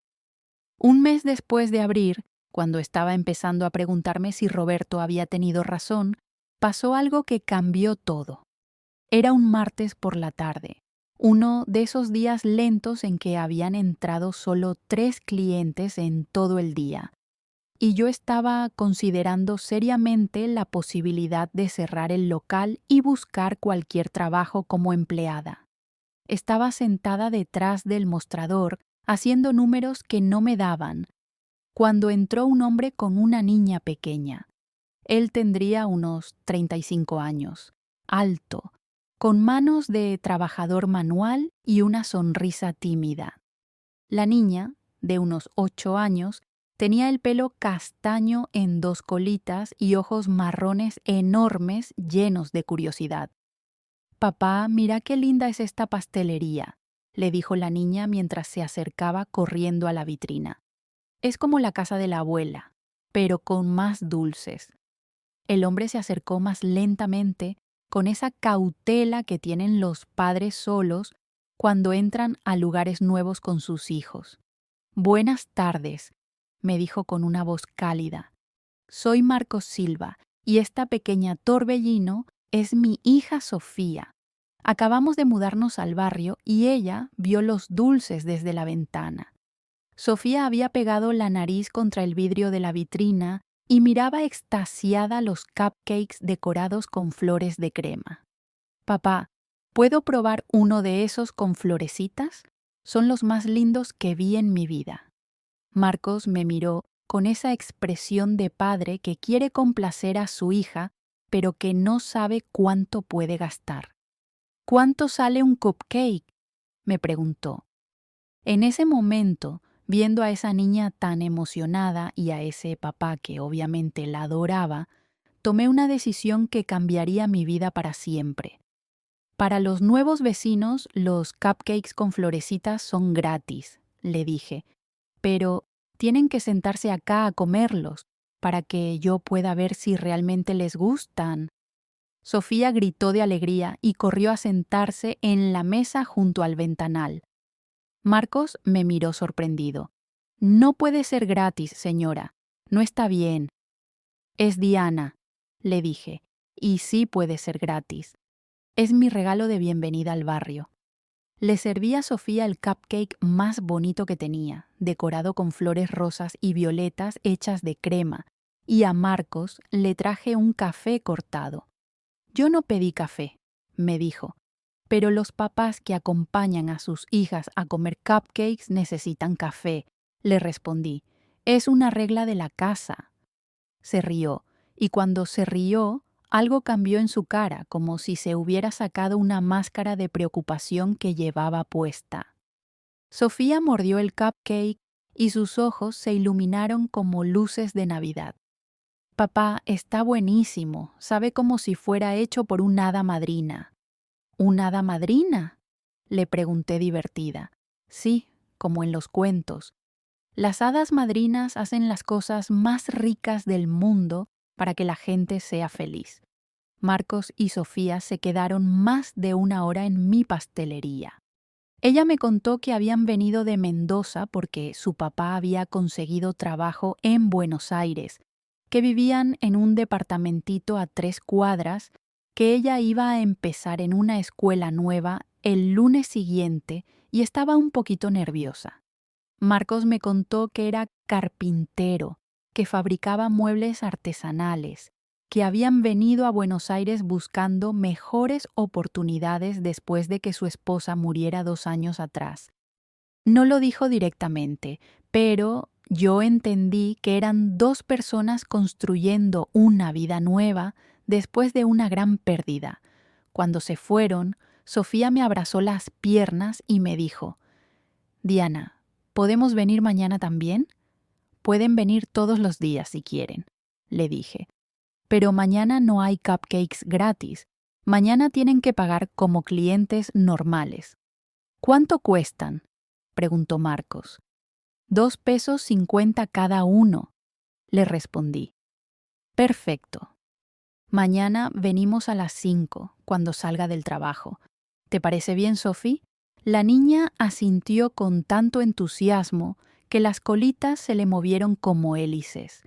Un mes después de abrir, cuando estaba empezando a preguntarme si Roberto había tenido razón, pasó algo que cambió todo. Era un martes por la tarde, uno de esos días lentos en que habían entrado solo 3 clientes en todo el día, y yo estaba considerando seriamente la posibilidad de cerrar el local y buscar cualquier trabajo como empleada. Estaba sentada detrás del mostrador, haciendo números que no me daban, cuando entró un hombre con una niña pequeña. Él tendría unos 35 años, alto, con manos de trabajador manual y una sonrisa tímida. La niña, de unos 8 años, tenía el pelo castaño en 2 colitas y ojos marrones enormes llenos de curiosidad. «Papá, mira qué linda es esta pastelería», le dijo la niña mientras se acercaba corriendo a la vitrina. «Es como la casa de la abuela, pero con más dulces». El hombre se acercó más lentamente, con esa cautela que tienen los padres solos cuando entran a lugares nuevos con sus hijos. «Buenas tardes», me dijo con una voz cálida. «Soy Marcos Silva y esta pequeña Torbellino es mi hija Sofía. Acabamos de mudarnos al barrio y ella vio los dulces desde la ventana». Sofía había pegado la nariz contra el vidrio de la vitrina y miraba extasiada los cupcakes decorados con flores de crema. «Papá, ¿puedo probar uno de esos con florecitas? Son los más lindos que vi en mi vida». Marcos me miró con esa expresión de padre que quiere complacer a su hija, pero que no sabe cuánto puede gastar. «¿Cuánto sale un cupcake?», me preguntó. En ese momento, viendo a esa niña tan emocionada y a ese papá que obviamente la adoraba, tomé una decisión que cambiaría mi vida para siempre. «Para los nuevos vecinos, los cupcakes con florecitas son gratis», le dije, «pero tienen que sentarse acá a comerlos para que yo pueda ver si realmente les gustan». Sofía gritó de alegría y corrió a sentarse en la mesa junto al ventanal. Marcos me miró sorprendido. «No puede ser gratis, señora. No está bien». «Es Diana», le dije, «y sí puede ser gratis. Es mi regalo de bienvenida al barrio». Le serví a Sofía el cupcake más bonito que tenía, decorado con flores rosas y violetas hechas de crema, y a Marcos le traje un café cortado. «Yo no pedí café», me dijo, «pero los papás que acompañan a sus hijas a comer cupcakes necesitan café», le respondí. «Es una regla de la casa». Se rió, y cuando se rió, algo cambió en su cara, como si se hubiera sacado una máscara de preocupación que llevaba puesta. Sofía mordió el cupcake y sus ojos se iluminaron como luces de Navidad. «Papá, está buenísimo, sabe como si fuera hecho por una hada madrina». «¿Una hada madrina?», le pregunté divertida. «Sí, como en los cuentos. Las hadas madrinas hacen las cosas más ricas del mundo para que la gente sea feliz». Marcos y Sofía se quedaron más de 1 hora en mi pastelería. Ella me contó que habían venido de Mendoza porque su papá había conseguido trabajo en Buenos Aires, que vivían en un departamentito a 3 cuadras, que ella iba a empezar en una escuela nueva el lunes siguiente y estaba un poquito nerviosa. Marcos me contó que era carpintero, que fabricaba muebles artesanales, que habían venido a Buenos Aires buscando mejores oportunidades después de que su esposa muriera 2 años atrás. No lo dijo directamente, pero yo entendí que eran 2 personas construyendo una vida nueva después de una gran pérdida. Cuando se fueron, Sofía me abrazó las piernas y me dijo: «Diana, ¿podemos venir mañana también?». «Pueden venir todos los días si quieren», le dije. «Pero mañana no hay cupcakes gratis. Mañana tienen que pagar como clientes normales». «¿Cuánto cuestan?», preguntó Marcos. $2.50 cada uno, le respondí. «Perfecto. Mañana venimos a las 5, cuando salga del trabajo. ¿Te parece bien, Sophie?». La niña asintió con tanto entusiasmo que las colitas se le movieron como hélices.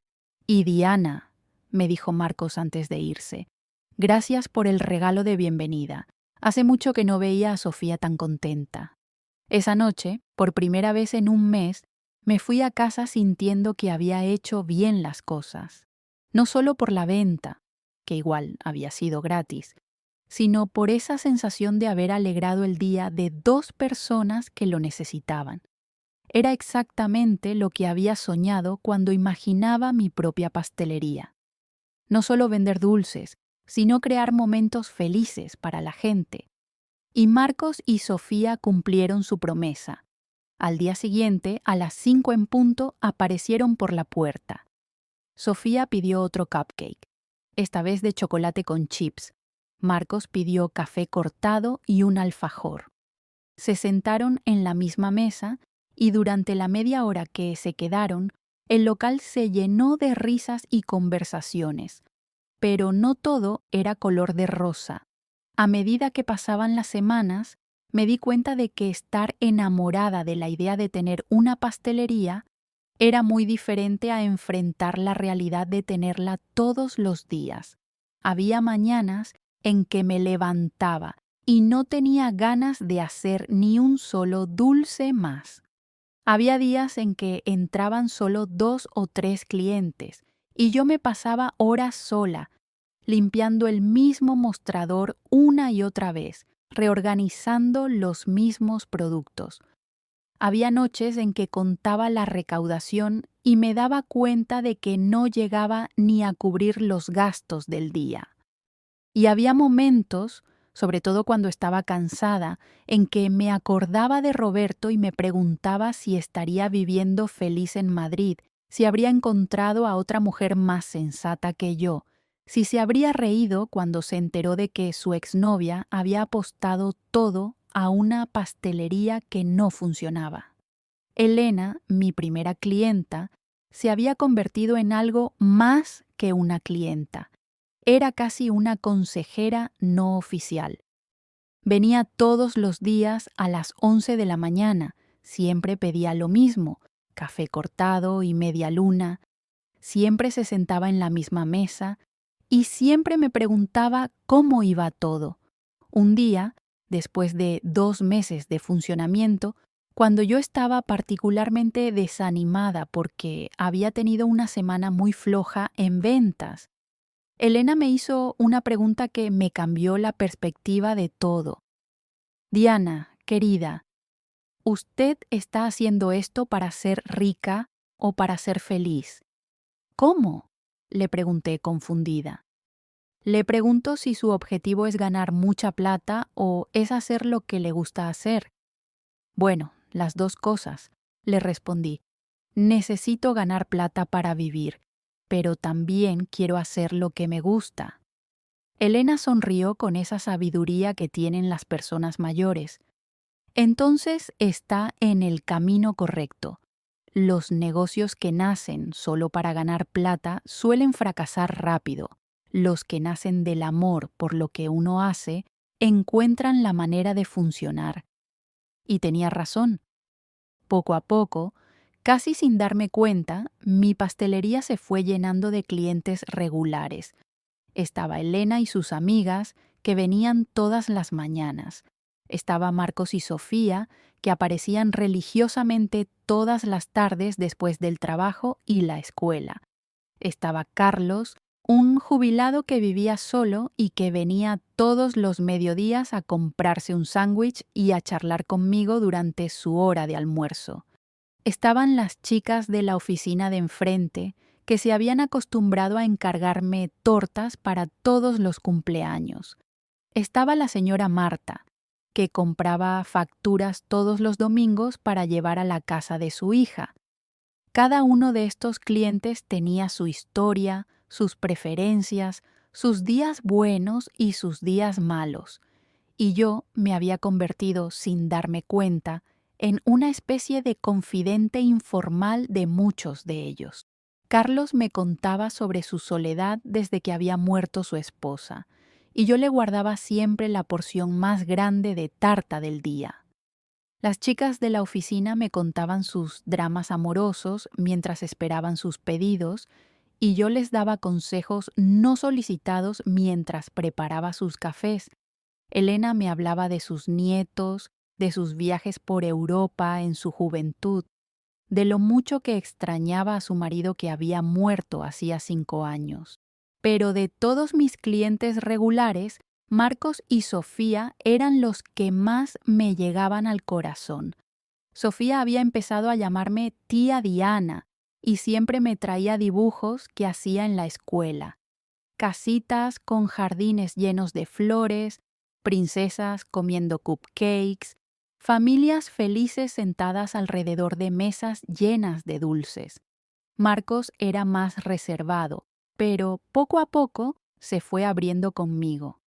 «Y Diana», me dijo Marcos antes de irse, «gracias por el regalo de bienvenida. Hace mucho que no veía a Sofía tan contenta». Esa noche, por primera vez en un mes, me fui a casa sintiendo que había hecho bien las cosas. No solo por la venta, que igual había sido gratis, sino por esa sensación de haber alegrado el día de 2 personas que lo necesitaban. Era exactamente lo que había soñado cuando imaginaba mi propia pastelería. no solo vender dulces, sino crear momentos felices para la gente. Y Marcos y Sofía cumplieron su promesa. Al día siguiente, a las 5 en punto, aparecieron por la puerta. Sofía pidió otro cupcake, esta vez de chocolate con chips. Marcos pidió café cortado y un alfajor. Se sentaron en la misma mesa y durante la media hora que se quedaron, el local se llenó de risas y conversaciones. Pero no todo era color de rosa. A medida que pasaban las semanas, me di cuenta de que estar enamorada de la idea de tener una pastelería era muy diferente a enfrentar la realidad de tenerla todos los días. Había mañanas en que me levantaba y no tenía ganas de hacer ni un solo dulce más. Había días en que entraban solo 2 o 3 clientes y yo me pasaba horas sola, limpiando el mismo mostrador una y otra vez, reorganizando los mismos productos. Había noches en que contaba la recaudación y me daba cuenta de que no llegaba ni a cubrir los gastos del día. Y había momentos, sobre todo cuando estaba cansada, en que me acordaba de Roberto y me preguntaba si estaría viviendo feliz en Madrid, si habría encontrado a otra mujer más sensata que yo, si se habría reído cuando se enteró de que su exnovia había apostado todo a una pastelería que no funcionaba. Elena, mi primera clienta, se había convertido en algo más que una clienta. Era casi una consejera no oficial. Venía todos los días a las 11 de la mañana, siempre pedía lo mismo, café cortado y media luna, siempre se sentaba en la misma mesa y siempre me preguntaba cómo iba todo. Un día, después de 2 meses de funcionamiento, cuando yo estaba particularmente desanimada porque había tenido una semana muy floja en ventas, Elena me hizo una pregunta que me cambió la perspectiva de todo. Diana, querida, ¿usted está haciendo esto para ser rica o para ser feliz? ¿Cómo? Le pregunté confundida. Le pregunto si su objetivo es ganar mucha plata o es hacer lo que le gusta hacer. Bueno, las dos cosas, le respondí. Necesito ganar plata para vivir, pero también quiero hacer lo que me gusta. Elena sonrió con esa sabiduría que tienen las personas mayores. Entonces está en el camino correcto. Los negocios que nacen solo para ganar plata suelen fracasar rápido. Los que nacen del amor por lo que uno hace encuentran la manera de funcionar. Y tenía razón. Poco a poco, casi sin darme cuenta, mi pastelería se fue llenando de clientes regulares. Estaba Elena y sus amigas, que venían todas las mañanas. Estaba Marcos y Sofía, que aparecían religiosamente todas las tardes después del trabajo y la escuela. Estaba Carlos, un jubilado que vivía solo y que venía todos los mediodías a comprarse un sándwich y a charlar conmigo durante su hora de almuerzo. Estaban las chicas de la oficina de enfrente, que se habían acostumbrado a encargarme tortas para todos los cumpleaños. Estaba la señora Marta, que compraba facturas todos los domingos para llevar a la casa de su hija. Cada uno de estos clientes tenía su historia, sus preferencias, sus días buenos y sus días malos, y yo me había convertido, sin darme cuenta, en una especie de confidente informal de muchos de ellos. Carlos me contaba sobre su soledad desde que había muerto su esposa, y yo le guardaba siempre la porción más grande de tarta del día. Las chicas de la oficina me contaban sus dramas amorosos mientras esperaban sus pedidos, y yo les daba consejos no solicitados mientras preparaba sus cafés. Elena me hablaba de sus nietos, de sus viajes por Europa en su juventud, de lo mucho que extrañaba a su marido que había muerto hacía 5 años. Pero de todos mis clientes regulares, Marcos y Sofía eran los que más me llegaban al corazón. Sofía había empezado a llamarme tía Diana y siempre me traía dibujos que hacía en la escuela. casitas con jardines llenos de flores, princesas comiendo cupcakes, familias felices sentadas alrededor de mesas llenas de dulces. Marcos era más reservado, pero poco a poco se fue abriendo conmigo.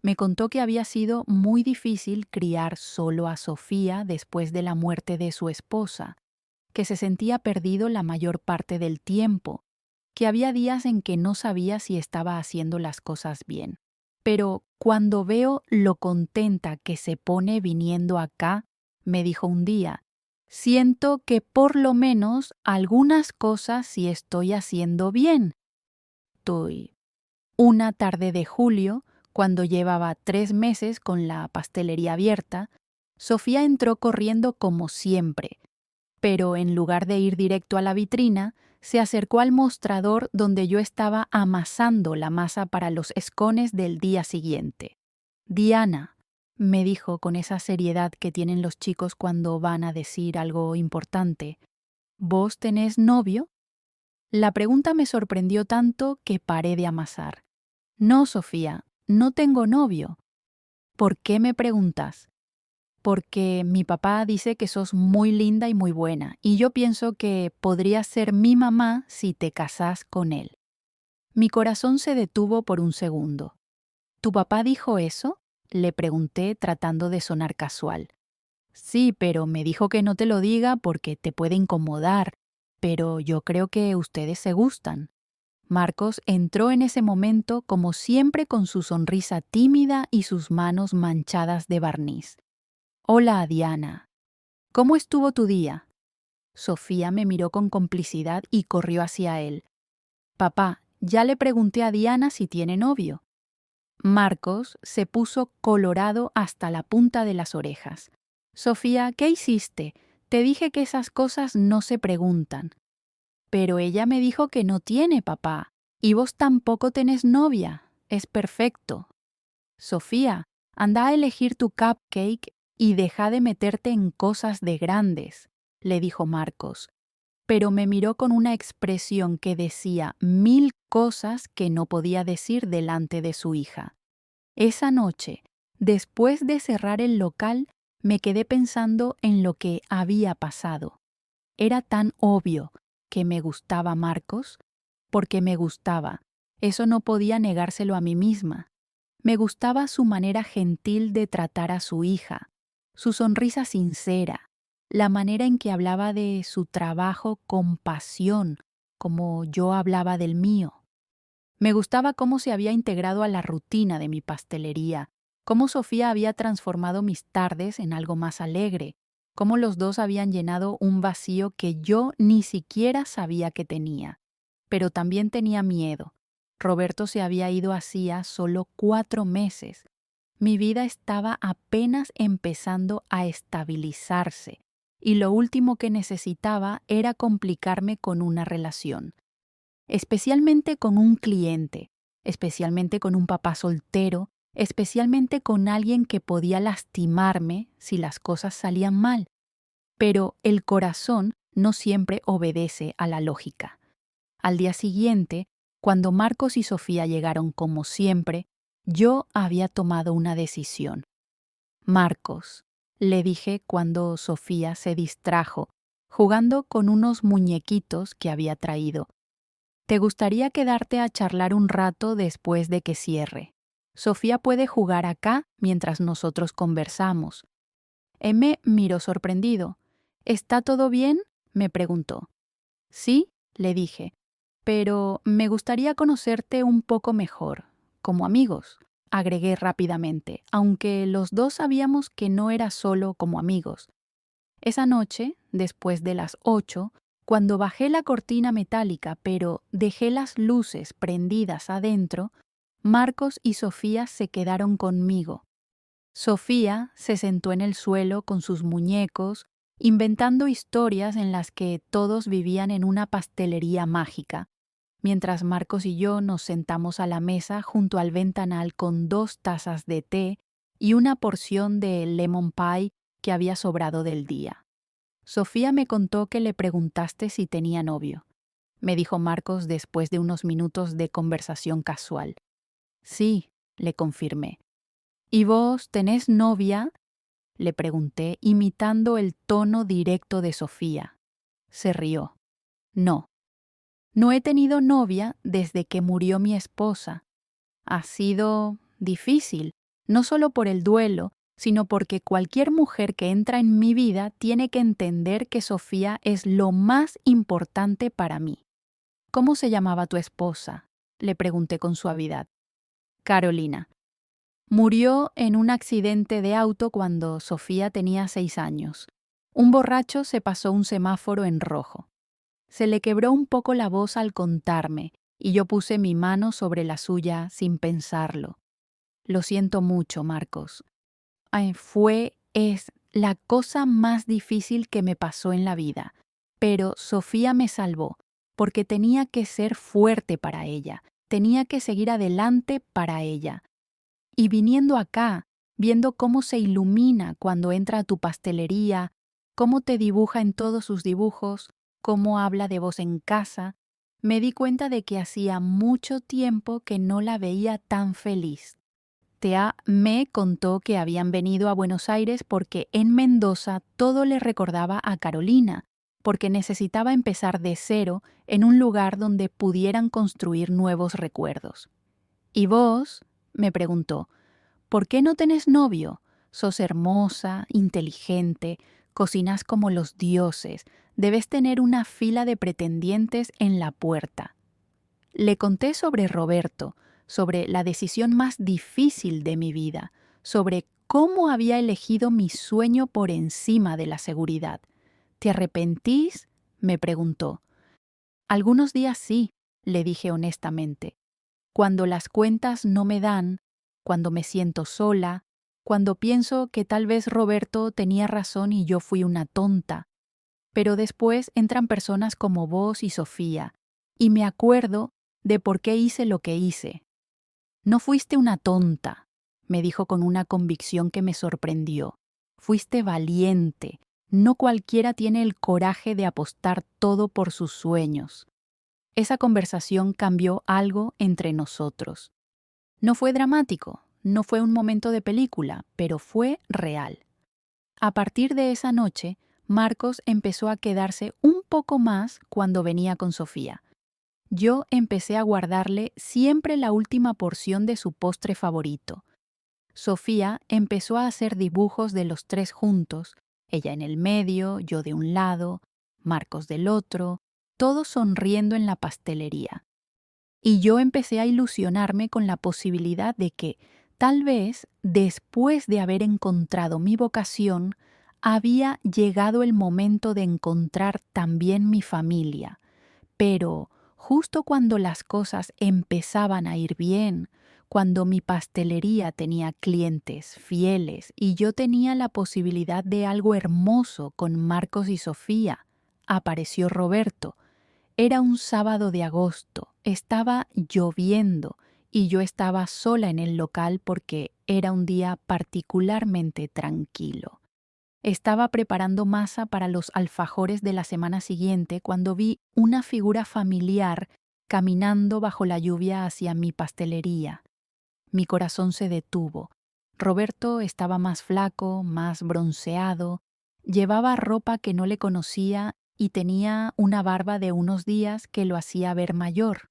Me contó que había sido muy difícil criar solo a Sofía después de la muerte de su esposa, que se sentía perdido la mayor parte del tiempo, que había días en que no sabía si estaba haciendo las cosas bien. Pero cuando veo lo contenta que se pone viniendo acá, me dijo un día, siento que por lo menos algunas cosas sí estoy haciendo bien. Una tarde de julio, cuando llevaba 3 meses con la pastelería abierta, Sofía entró corriendo como siempre, pero en lugar de ir directo a la vitrina, se acercó al mostrador donde yo estaba amasando la masa para los escones del día siguiente. Diana, me dijo con esa seriedad que tienen los chicos cuando van a decir algo importante, ¿vos tenés novio? La pregunta me sorprendió tanto que paré de amasar. No, Sofía, no tengo novio. ¿Por qué me preguntas? Porque mi papá dice que sos muy linda y muy buena, y yo pienso que podrías ser mi mamá si te casás con él. Mi corazón se detuvo por un segundo. ¿Tu papá dijo eso? Le pregunté tratando de sonar casual. Sí, pero me dijo que no te lo diga porque te puede incomodar, pero yo creo que ustedes se gustan. Marcos entró en ese momento como siempre con su sonrisa tímida y sus manos manchadas de barniz. Hola, Diana. ¿Cómo estuvo tu día? Sofía me miró con complicidad y corrió hacia él. Papá, ya le pregunté a Diana si tiene novio. Marcos se puso colorado hasta la punta de las orejas. Sofía, ¿qué hiciste? Te dije que esas cosas no se preguntan. Pero ella me dijo que no tiene, papá. Y vos tampoco tenés novia. Es perfecto. Sofía, anda a elegir tu cupcake y deja de meterte en cosas de grandes, le dijo Marcos. Pero me miró con una expresión que decía 1000 cosas que no podía decir delante de su hija. Esa noche, después de cerrar el local, me quedé pensando en lo que había pasado. Era tan obvio que me gustaba Marcos, porque me gustaba. Eso no podía negárselo a mí misma. Me gustaba su manera gentil de tratar a su hija, su sonrisa sincera, la manera en que hablaba de su trabajo con pasión, como yo hablaba del mío. Me gustaba cómo se había integrado a la rutina de mi pastelería, cómo Sofía había transformado mis tardes en algo más alegre, cómo los dos habían llenado un vacío que yo ni siquiera sabía que tenía. Pero también tenía miedo. Roberto se había ido hacía solo 4 meses. Mi vida estaba apenas empezando a estabilizarse, y lo último que necesitaba era complicarme con una relación. Especialmente con un cliente, especialmente con un papá soltero, especialmente con alguien que podía lastimarme si las cosas salían mal. Pero el corazón no siempre obedece a la lógica. Al día siguiente, cuando Marcos y Sofía llegaron como siempre, yo había tomado una decisión. Marcos, le dije cuando Sofía se distrajo, jugando con unos muñequitos que había traído. ¿Te gustaría quedarte a charlar un rato después de que cierre? Sofía puede jugar acá mientras nosotros conversamos. M miró sorprendido. ¿Está todo bien? Me preguntó. Sí, le dije, pero me gustaría conocerte un poco mejor, como amigos, agregué rápidamente, aunque los dos sabíamos que no era solo como amigos. Esa noche, después de las 8, cuando bajé la cortina metálica pero dejé las luces prendidas adentro, Marcos y Sofía se quedaron conmigo. Sofía se sentó en el suelo con sus muñecos, inventando historias en las que todos vivían en una pastelería mágica, mientras Marcos y yo nos sentamos a la mesa junto al ventanal con 2 tazas de té y una porción de lemon pie que había sobrado del día. Sofía me contó que le preguntaste si tenía novio. me dijo Marcos después de unos minutos de conversación casual. Sí, le confirmé. ¿Y vos tenés novia? Le pregunté, imitando el tono directo de Sofía. Se rió. No. No he tenido novia desde que murió mi esposa. Ha sido difícil, no solo por el duelo, sino porque cualquier mujer que entra en mi vida tiene que entender que Sofía es lo más importante para mí. ¿Cómo se llamaba tu esposa? Le pregunté con suavidad. Carolina. Murió en un accidente de auto cuando Sofía tenía 6 años. Un borracho se pasó un semáforo en rojo. Se le quebró un poco la voz al contarme, y yo puse mi mano sobre la suya sin pensarlo. Lo siento mucho, Marcos. Es la cosa más difícil que me pasó en la vida. Pero Sofía me salvó, porque tenía que ser fuerte para ella, tenía que seguir adelante para ella. Y viniendo acá, viendo cómo se ilumina cuando entra a tu pastelería, cómo te dibuja en todos sus dibujos, cómo habla de vos en casa, me di cuenta de que hacía mucho tiempo que no la veía tan feliz. Tea me contó que habían venido a Buenos Aires porque en Mendoza todo le recordaba a Carolina, porque necesitaba empezar de cero en un lugar donde pudieran construir nuevos recuerdos. ¿Y vos? Me preguntó. ¿Por qué no tenés novio? Sos hermosa, inteligente, cocinas como los dioses, debes tener una fila de pretendientes en la puerta. Le conté sobre Roberto, sobre la decisión más difícil de mi vida, sobre cómo había elegido mi sueño por encima de la seguridad. ¿Te arrepentís? Me preguntó. Algunos días sí, le dije honestamente. Cuando las cuentas no me dan, cuando me siento sola, cuando pienso que tal vez Roberto tenía razón y yo fui una tonta. Pero después entran personas como vos y Sofía, y me acuerdo de por qué hice lo que hice. No fuiste una tonta, me dijo con una convicción que me sorprendió. Fuiste valiente. No cualquiera tiene el coraje de apostar todo por sus sueños. Esa conversación cambió algo entre nosotros. No fue dramático, no fue un momento de película, pero fue real. A partir de esa noche, Marcos empezó a quedarse un poco más cuando venía con Sofía. Yo empecé a guardarle siempre la última porción de su postre favorito. Sofía empezó a hacer dibujos de los tres juntos, ella en el medio, yo de un lado, Marcos del otro, todos sonriendo en la pastelería. Y yo empecé a ilusionarme con la posibilidad de que, tal vez, después de haber encontrado mi vocación, había llegado el momento de encontrar también mi familia. Pero, justo cuando las cosas empezaban a ir bien, cuando mi pastelería tenía clientes fieles y yo tenía la posibilidad de algo hermoso con Marcos y Sofía, apareció Roberto. Era un sábado de agosto, estaba lloviendo y yo estaba sola en el local porque era un día particularmente tranquilo. Estaba preparando masa para los alfajores de la semana siguiente cuando vi una figura familiar caminando bajo la lluvia hacia mi pastelería. Mi corazón se detuvo. Roberto estaba más flaco, más bronceado, llevaba ropa que no le conocía y tenía una barba de unos días que lo hacía ver mayor.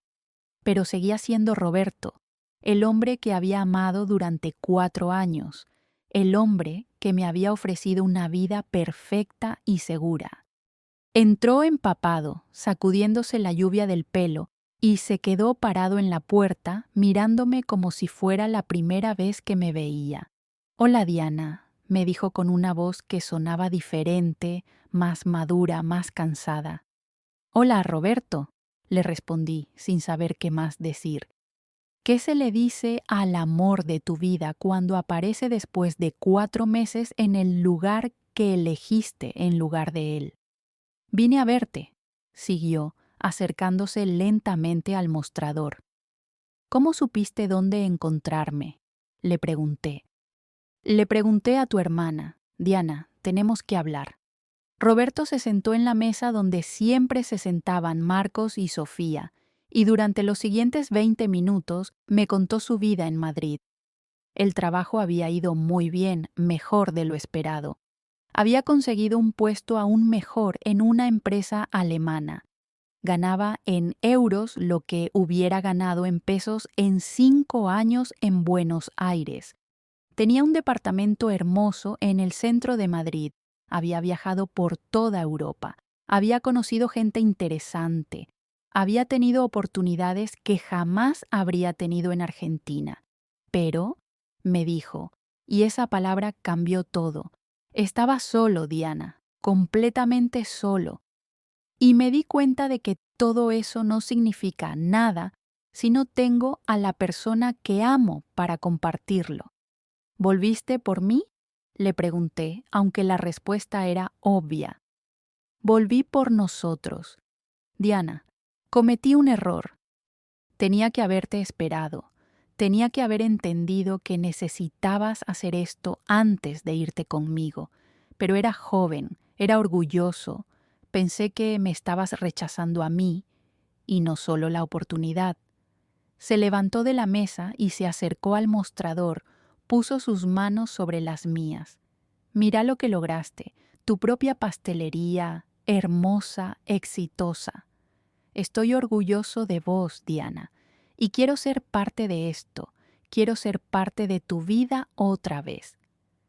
Pero seguía siendo Roberto, el hombre que había amado durante 4 años, el hombre que me había ofrecido una vida perfecta y segura. Entró empapado, sacudiéndose la lluvia del pelo, y se quedó parado en la puerta, mirándome como si fuera la primera vez que me veía. «Hola, Diana», me dijo con una voz que sonaba diferente, más madura, más cansada. «Hola, Roberto», le respondí, sin saber qué más decir. ¿Qué se le dice al amor de tu vida cuando aparece después de 4 meses en el lugar que elegiste en lugar de él? «Vine a verte», siguió, acercándose lentamente al mostrador. «¿Cómo supiste dónde encontrarme?», le pregunté. «Le pregunté a tu hermana. Diana, tenemos que hablar». Roberto se sentó en la mesa donde siempre se sentaban Marcos y Sofía, y durante los siguientes 20 minutos me contó su vida en Madrid. El trabajo había ido muy bien, mejor de lo esperado. Había conseguido un puesto aún mejor en una empresa alemana. Ganaba en euros lo que hubiera ganado en pesos en 5 años en Buenos Aires. Tenía un departamento hermoso en el centro de Madrid. Había viajado por toda Europa. Había conocido gente interesante. Había tenido oportunidades que jamás habría tenido en Argentina. Pero, me dijo, y esa palabra cambió todo. Estaba solo, Diana, completamente solo. Y me di cuenta de que todo eso no significa nada si no tengo a la persona que amo para compartirlo. ¿Volviste por mí? Le pregunté, aunque la respuesta era obvia. Volví por nosotros. Diana, cometí un error. Tenía que haberte esperado. Tenía que haber entendido que necesitabas hacer esto antes de irte conmigo. Pero era joven, era orgulloso. Pensé que me estabas rechazando a mí, y no solo la oportunidad. Se levantó de la mesa y se acercó al mostrador, puso sus manos sobre las mías. Mira lo que lograste, tu propia pastelería, hermosa, exitosa. Estoy orgulloso de vos, Diana, y quiero ser parte de esto, quiero ser parte de tu vida otra vez.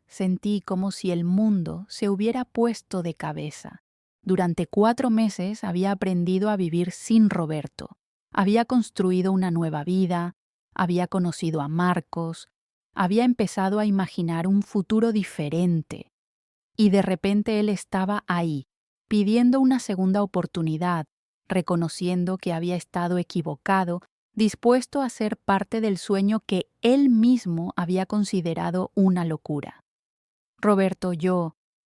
Sentí como si el mundo se hubiera puesto de cabeza. Durante 4 meses había aprendido a vivir sin Roberto. Había construido una nueva vida, había conocido a Marcos, había empezado a imaginar un futuro diferente. Y de repente él estaba ahí, pidiendo una segunda oportunidad, reconociendo que había estado equivocado, dispuesto a ser parte del sueño que él mismo había considerado una locura. Roberto,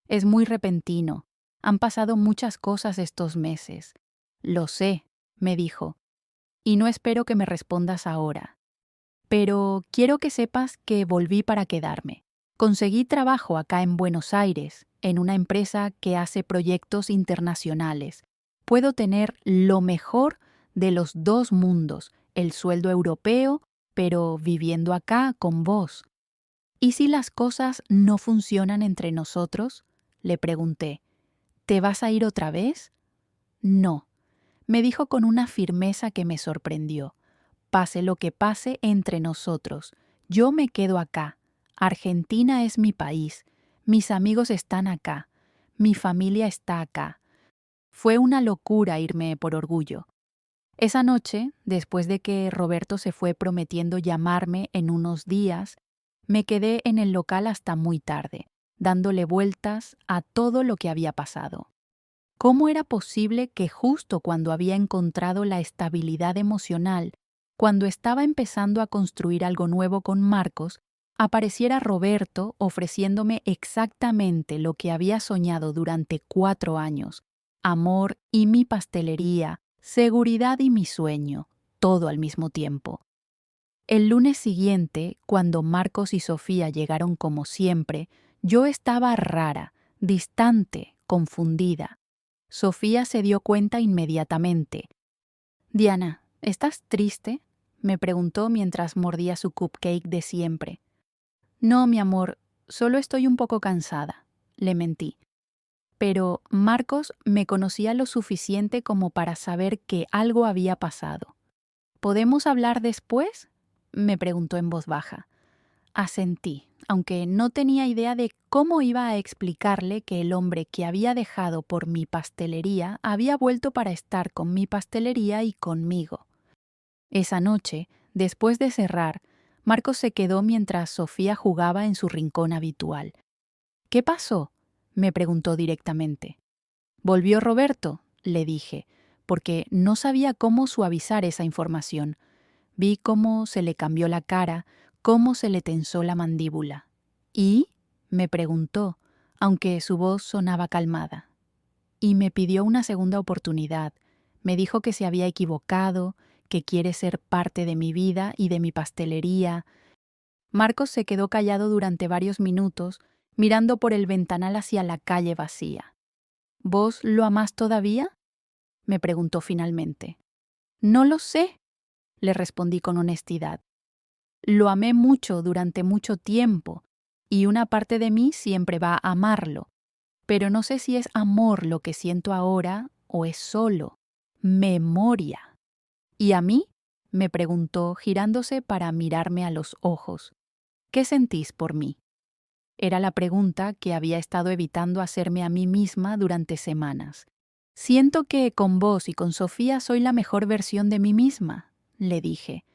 es muy repentino. Han pasado muchas cosas estos meses. Lo sé, me dijo, y no espero que me respondas ahora. Pero quiero que sepas que volví para quedarme. Conseguí trabajo acá en Buenos Aires, en una empresa que hace proyectos internacionales. Puedo tener lo mejor de los 2 mundos, el sueldo europeo, pero viviendo acá con vos. ¿Y si las cosas no funcionan entre nosotros? Le pregunté. ¿Te vas a ir otra vez? No, me dijo con una firmeza que me sorprendió. Pase lo que pase entre nosotros, yo me quedo acá. Argentina es mi país, mis amigos están acá, mi familia está acá. Fue una locura irme por orgullo. Esa noche, después de que Roberto se fue prometiendo llamarme en unos días, me quedé en el local hasta muy tarde, dándole vueltas a todo lo que había pasado. ¿Cómo era posible que justo cuando había encontrado la estabilidad emocional, cuando estaba empezando a construir algo nuevo con Marcos, apareciera Roberto ofreciéndome exactamente lo que había soñado durante 4 años? Amor y mi pastelería, seguridad y mi sueño, todo al mismo tiempo. El lunes siguiente, cuando Marcos y Sofía llegaron como siempre, yo estaba rara, distante, confundida. Sofía se dio cuenta inmediatamente. «Diana, ¿estás triste?», me preguntó mientras mordía su cupcake de siempre. «No, mi amor, solo estoy un poco cansada», le mentí. Pero Marcos me conocía lo suficiente como para saber que algo había pasado. «¿Podemos hablar después?», me preguntó en voz baja. Asentí, aunque no tenía idea de cómo iba a explicarle que el hombre que había dejado por mi pastelería había vuelto para estar con mi pastelería y conmigo. Esa noche, después de cerrar, Marcos se quedó mientras Sofía jugaba en su rincón habitual. «¿Qué pasó?», me preguntó directamente. «¿Volvió Roberto?», le dije, porque no sabía cómo suavizar esa información. Vi cómo se le cambió la cara, cómo se le tensó la mandíbula. «¿Y?», me preguntó, aunque su voz sonaba calmada. Y me pidió una segunda oportunidad. Me dijo que se había equivocado, que quiere ser parte de mi vida y de mi pastelería. Marcos se quedó callado durante varios minutos, mirando por el ventanal hacia la calle vacía. ¿Vos lo amás todavía?, me preguntó finalmente. No lo sé, le respondí con honestidad. Lo amé mucho durante mucho tiempo, y una parte de mí siempre va a amarlo, pero no sé si es amor lo que siento ahora o es solo memoria. ¿Y a mí?, me preguntó girándose para mirarme a los ojos. ¿Qué sentís por mí? Era la pregunta que había estado evitando hacerme a mí misma durante semanas. Siento que con vos y con Sofía soy la mejor versión de mí misma, le dije.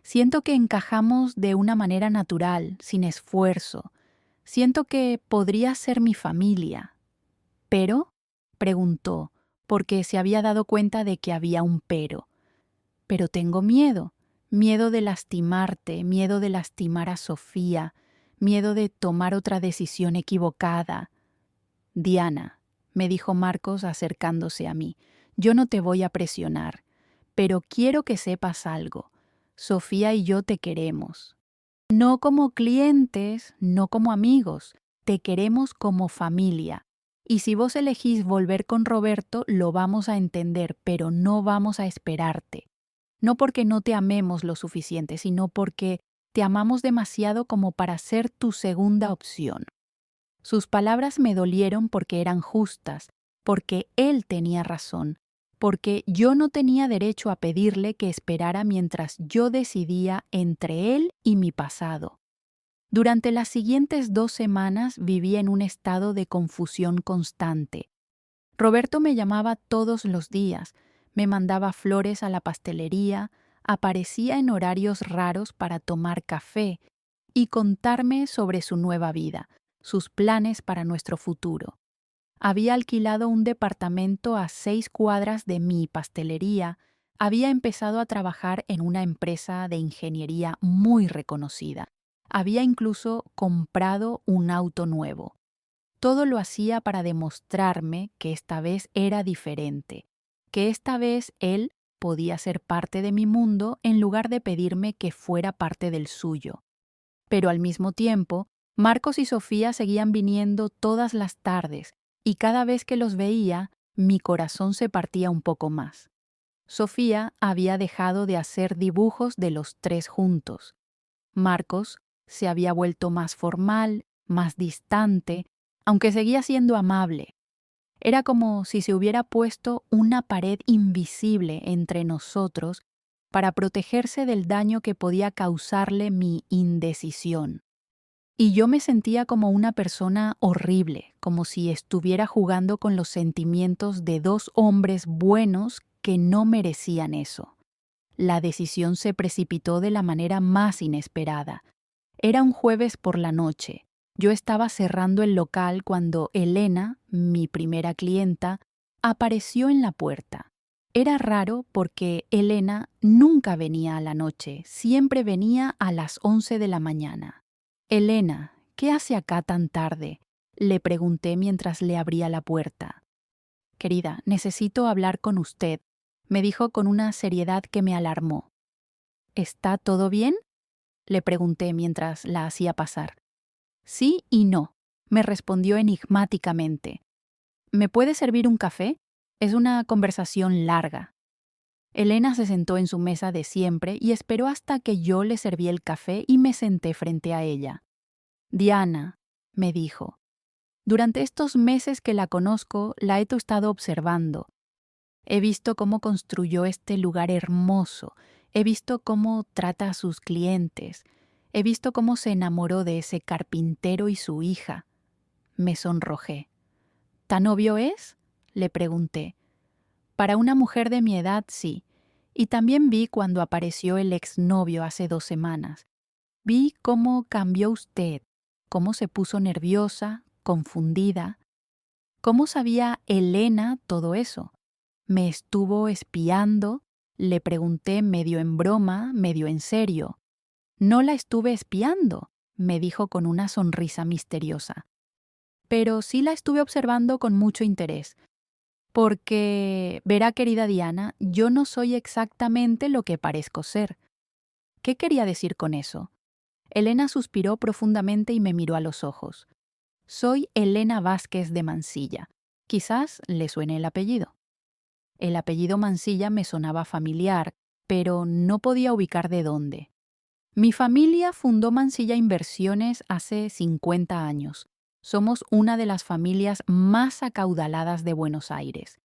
Siento que encajamos de una manera natural, sin esfuerzo. Siento que podría ser mi familia. ¿Pero?, preguntó, porque se había dado cuenta de que había un pero. Pero tengo miedo. Miedo de lastimarte, miedo de lastimar a Sofía, miedo de tomar otra decisión equivocada. Diana, me dijo Marcos acercándose a mí, yo no te voy a presionar, pero quiero que sepas algo. Sofía y yo te queremos. No como clientes, no como amigos, te queremos como familia. Y si vos elegís volver con Roberto, lo vamos a entender, pero no vamos a esperarte. No porque no te amemos lo suficiente, sino porque te amamos demasiado como para ser tu segunda opción. Sus palabras me dolieron porque eran justas, porque él tenía razón, porque yo no tenía derecho a pedirle que esperara mientras yo decidía entre él y mi pasado. Durante las siguientes 2 semanas viví en un estado de confusión constante. Roberto me llamaba todos los días, me mandaba flores a la pastelería, aparecía en horarios raros para tomar café y contarme sobre su nueva vida, sus planes para nuestro futuro. Había alquilado un departamento a 6 cuadras de mi pastelería, había empezado a trabajar en una empresa de ingeniería muy reconocida, había incluso comprado un auto nuevo. Todo lo hacía para demostrarme que esta vez era diferente, que esta vez él podía ser parte de mi mundo en lugar de pedirme que fuera parte del suyo. Pero al mismo tiempo, Marcos y Sofía seguían viniendo todas las tardes, y cada vez que los veía, mi corazón se partía un poco más. Sofía había dejado de hacer dibujos de los 3 juntos. Marcos se había vuelto más formal, más distante, aunque seguía siendo amable. Era como si se hubiera puesto una pared invisible entre nosotros para protegerse del daño que podía causarle mi indecisión. Y yo me sentía como una persona horrible, como si estuviera jugando con los sentimientos de 2 hombres buenos que no merecían eso. La decisión se precipitó de la manera más inesperada. Era un jueves por la noche. Yo estaba cerrando el local cuando Elena, mi primera clienta, apareció en la puerta. Era raro porque Elena nunca venía a la noche, siempre venía a las 11 de la mañana. Elena, ¿qué hace acá tan tarde?, le pregunté mientras le abría la puerta. Querida, necesito hablar con usted, me dijo con una seriedad que me alarmó. ¿Está todo bien?, le pregunté mientras la hacía pasar. Sí y no, me respondió enigmáticamente. ¿Me puede servir un café? Es una conversación larga. Elena se sentó en su mesa de siempre y esperó hasta que yo le serví el café y me senté frente a ella. Diana, me dijo, durante estos meses que la conozco, la he estado observando. He visto cómo construyó este lugar hermoso, he visto cómo trata a sus clientes, he visto cómo se enamoró de ese carpintero y su hija. Me sonrojé. ¿Tan obvio es?, le pregunté. Para una mujer de mi edad, sí. Y también vi cuando apareció el exnovio hace 2 semanas. Vi cómo cambió usted, cómo se puso nerviosa, confundida. ¿Cómo sabía Elena todo eso? ¿Me estuvo espiando?, le pregunté medio en broma, medio en serio. No la estuve espiando, me dijo con una sonrisa misteriosa. Pero sí la estuve observando con mucho interés. Porque, verá, querida Diana, yo no soy exactamente lo que parezco ser. ¿Qué quería decir con eso? Elena suspiró profundamente y me miró a los ojos. Soy Elena Vázquez de Mansilla. Quizás le suene el apellido. El apellido Mansilla me sonaba familiar, pero no podía ubicar de dónde. Mi familia fundó Mansilla Inversiones hace 50 años. Somos una de las familias más acaudaladas de Buenos Aires.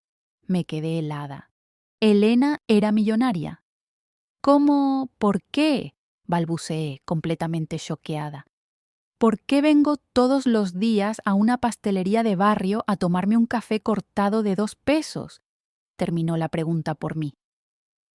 Me quedé helada. Elena era millonaria. ¿Cómo? ¿Por qué? Balbuceé, completamente choqueada. ¿Por qué vengo todos los días a una pastelería de barrio a tomarme un café cortado de 2 pesos? Terminó la pregunta por mí.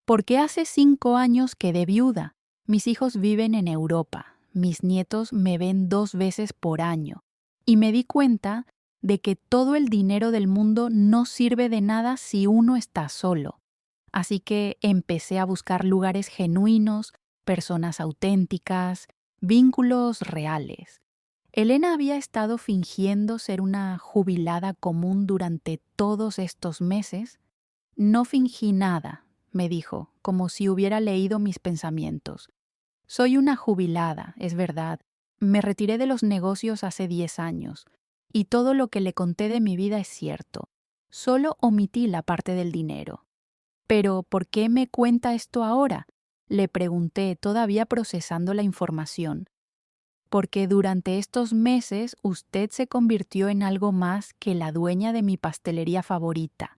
Porque hace 5 años quedé viuda. Mis hijos viven en Europa. Mis nietos me ven 2 veces por año. Y me di cuenta de que todo el dinero del mundo no sirve de nada si uno está solo. Así que empecé a buscar lugares genuinos, personas auténticas, vínculos reales. Elena había estado fingiendo ser una jubilada común durante todos estos meses. No fingí nada, me dijo, como si hubiera leído mis pensamientos. Soy una jubilada, es verdad. Me retiré de los negocios hace 10 años, y todo lo que le conté de mi vida es cierto. Solo omití la parte del dinero. ¿Pero por qué me cuenta esto ahora? Le pregunté, todavía procesando la información. Porque durante estos meses usted se convirtió en algo más que la dueña de mi pastelería favorita.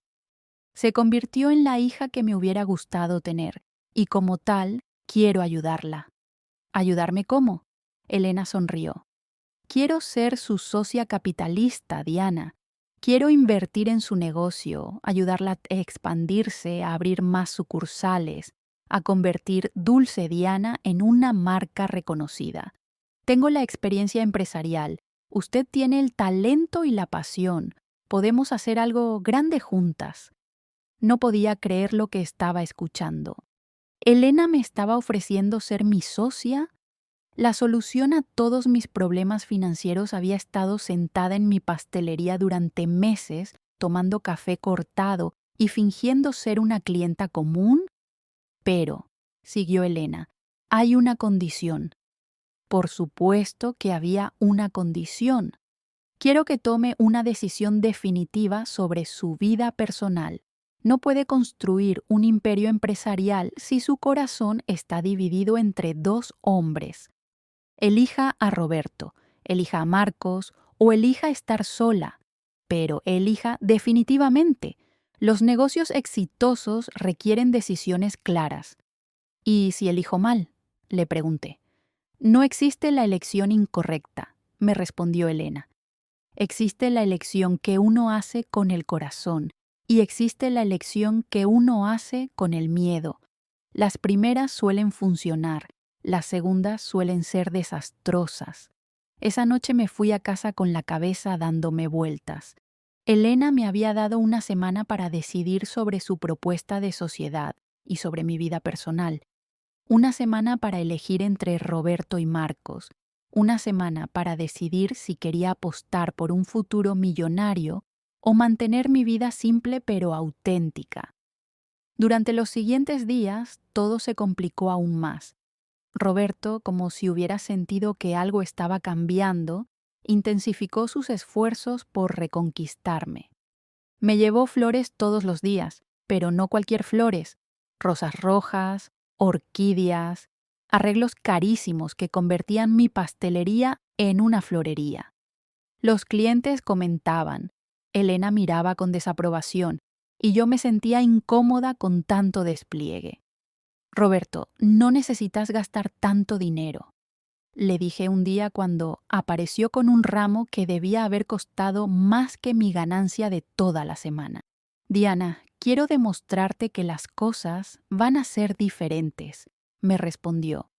Se convirtió en la hija que me hubiera gustado tener, y como tal, quiero ayudarla. ¿Ayudarme cómo? Elena sonrió. Quiero ser su socia capitalista, Diana. Quiero invertir en su negocio, ayudarla a expandirse, a abrir más sucursales, a convertir Dulce Diana en una marca reconocida. Tengo la experiencia empresarial. Usted tiene el talento y la pasión. Podemos hacer algo grande juntas. No podía creer lo que estaba escuchando. ¿Elena me estaba ofreciendo ser mi socia? La solución a todos mis problemas financieros había estado sentada en mi pastelería durante meses, tomando café cortado y fingiendo ser una clienta común. Pero, siguió Elena, hay una condición. Por supuesto que había una condición. Quiero que tome una decisión definitiva sobre su vida personal. No puede construir un imperio empresarial si su corazón está dividido entre 2 hombres. Elija a Roberto, elija a Marcos o elija estar sola, pero elija definitivamente. Los negocios exitosos requieren decisiones claras. ¿Y si elijo mal? Le pregunté. No existe la elección incorrecta, me respondió Elena. Existe la elección que uno hace con el corazón y existe la elección que uno hace con el miedo. Las primeras suelen funcionar, las segundas suelen ser desastrosas. Esa noche me fui a casa con la cabeza dándome vueltas. Elena me había dado una semana para decidir sobre su propuesta de sociedad y sobre mi vida personal. Una semana para elegir entre Roberto y Marcos. Una semana para decidir si quería apostar por un futuro millonario o mantener mi vida simple pero auténtica. Durante los siguientes días, todo se complicó aún más. Roberto, como si hubiera sentido que algo estaba cambiando, intensificó sus esfuerzos por reconquistarme. Me llevó flores todos los días, pero no cualquier flores, rosas rojas, orquídeas, arreglos carísimos que convertían mi pastelería en una florería. Los clientes comentaban, Elena miraba con desaprobación y yo me sentía incómoda con tanto despliegue. Roberto, no necesitas gastar tanto dinero, le dije un día cuando apareció con un ramo que debía haber costado más que mi ganancia de toda la semana. Diana, quiero demostrarte que las cosas van a ser diferentes, me respondió.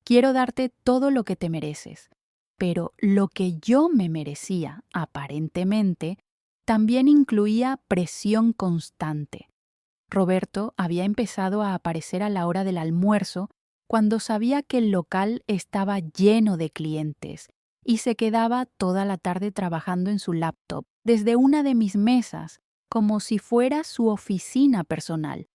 Quiero darte todo lo que te mereces, pero lo que yo me merecía, aparentemente, también incluía presión constante. Roberto había empezado a aparecer a la hora del almuerzo cuando sabía que el local estaba lleno de clientes y se quedaba toda la tarde trabajando en su laptop desde una de mis mesas, como si fuera su oficina personal.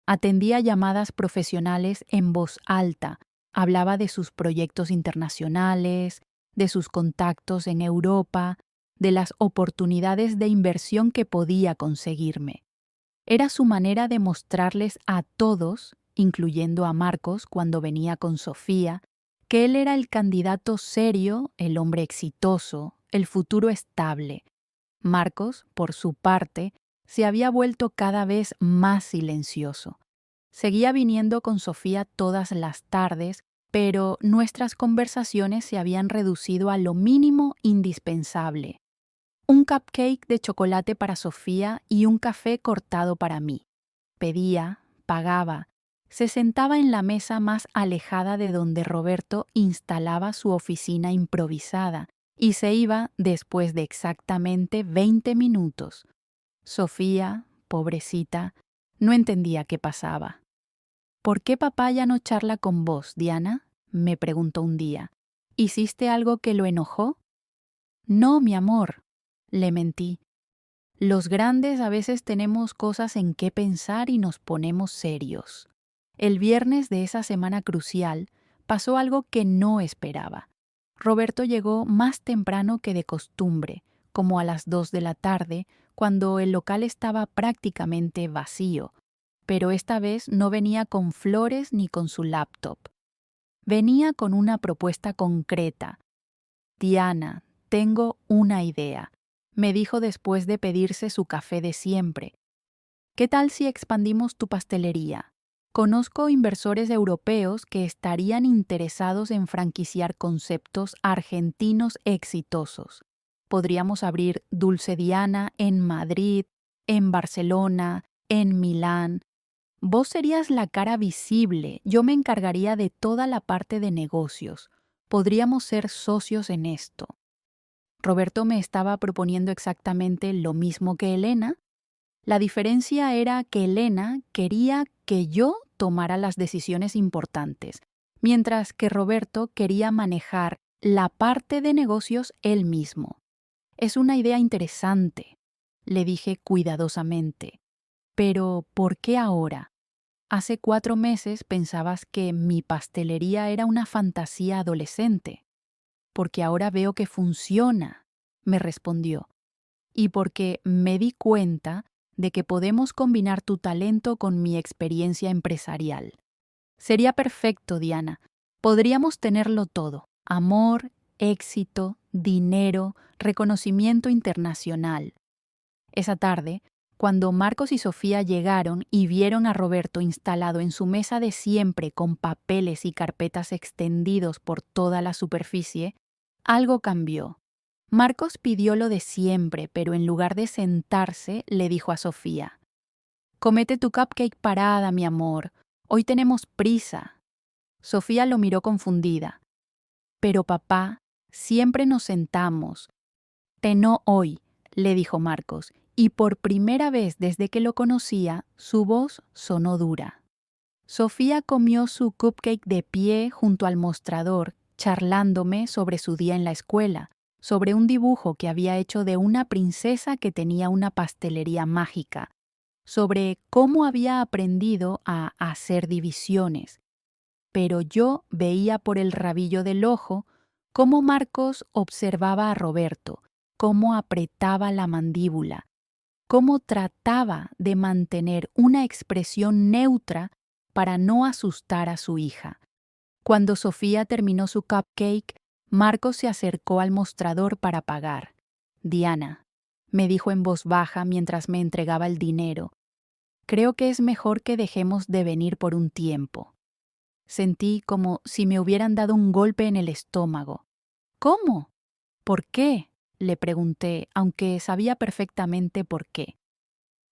Atendía llamadas profesionales en voz alta, hablaba de sus proyectos internacionales, de sus contactos en Europa, de las oportunidades de inversión que podía conseguirme. Era su manera de mostrarles a todos, incluyendo a Marcos cuando venía con Sofía, que él era el candidato serio, el hombre exitoso, el futuro estable. Marcos, por su parte, se había vuelto cada vez más silencioso. Seguía viniendo con Sofía todas las tardes, pero nuestras conversaciones se habían reducido a lo mínimo indispensable. Un cupcake de chocolate para Sofía y un café cortado para mí. Pedía, pagaba, se sentaba en la mesa más alejada de donde Roberto instalaba su oficina improvisada y se iba después de exactamente 20 minutos. Sofía, pobrecita, no entendía qué pasaba. ¿Por qué papá ya no charla con vos, Diana?, me preguntó un día. ¿Hiciste algo que lo enojó? No, mi amor, le mentí. Los grandes a veces tenemos cosas en qué pensar y nos ponemos serios. El viernes de esa semana crucial pasó algo que no esperaba. Roberto llegó más temprano que de costumbre, como a las 2 de la tarde, cuando el local estaba prácticamente vacío, pero esta vez no venía con flores ni con su laptop. Venía con una propuesta concreta. Diana, tengo una idea, me dijo después de pedirse su café de siempre. ¿Qué tal si expandimos tu pastelería? Conozco inversores europeos que estarían interesados en franquiciar conceptos argentinos exitosos. Podríamos abrir Dulce Diana en Madrid, en Barcelona, en Milán. Vos serías la cara visible, yo me encargaría de toda la parte de negocios. Podríamos ser socios en esto. Roberto me estaba proponiendo exactamente lo mismo que Elena. La diferencia era que Elena quería que yo tomara las decisiones importantes, mientras que Roberto quería manejar la parte de negocios él mismo. Es una idea interesante, le dije cuidadosamente. Pero, ¿por qué ahora? Hace 4 meses pensabas que mi pastelería era una fantasía adolescente. Porque ahora veo que funciona, me respondió. Y porque me di cuenta de que podemos combinar tu talento con mi experiencia empresarial. Sería perfecto, Diana. Podríamos tenerlo todo: amor, éxito, dinero, reconocimiento internacional. Esa tarde, cuando Marcos y Sofía llegaron y vieron a Roberto instalado en su mesa de siempre con papeles y carpetas extendidos por toda la superficie, algo cambió. Marcos pidió lo de siempre, pero en lugar de sentarse, le dijo a Sofía: «Comete tu cupcake parada, mi amor. Hoy tenemos prisa». Sofía lo miró confundida. «Pero papá, siempre nos sentamos». «No hoy», le dijo Marcos, y por primera vez desde que lo conocía, su voz sonó dura. Sofía comió su cupcake de pie junto al mostrador, charlándome sobre su día en la escuela, sobre un dibujo que había hecho de una princesa que tenía una pastelería mágica, sobre cómo había aprendido a hacer divisiones. Pero yo veía por el rabillo del ojo cómo Marcos observaba a Roberto, cómo apretaba la mandíbula, cómo trataba de mantener una expresión neutra para no asustar a su hija. Cuando Sofía terminó su cupcake, Marcos se acercó al mostrador para pagar. «Diana», me dijo en voz baja mientras me entregaba el dinero, «creo que es mejor que dejemos de venir por un tiempo». Sentí como si me hubieran dado un golpe en el estómago. «¿Cómo? ¿Por qué?», le pregunté, aunque sabía perfectamente por qué.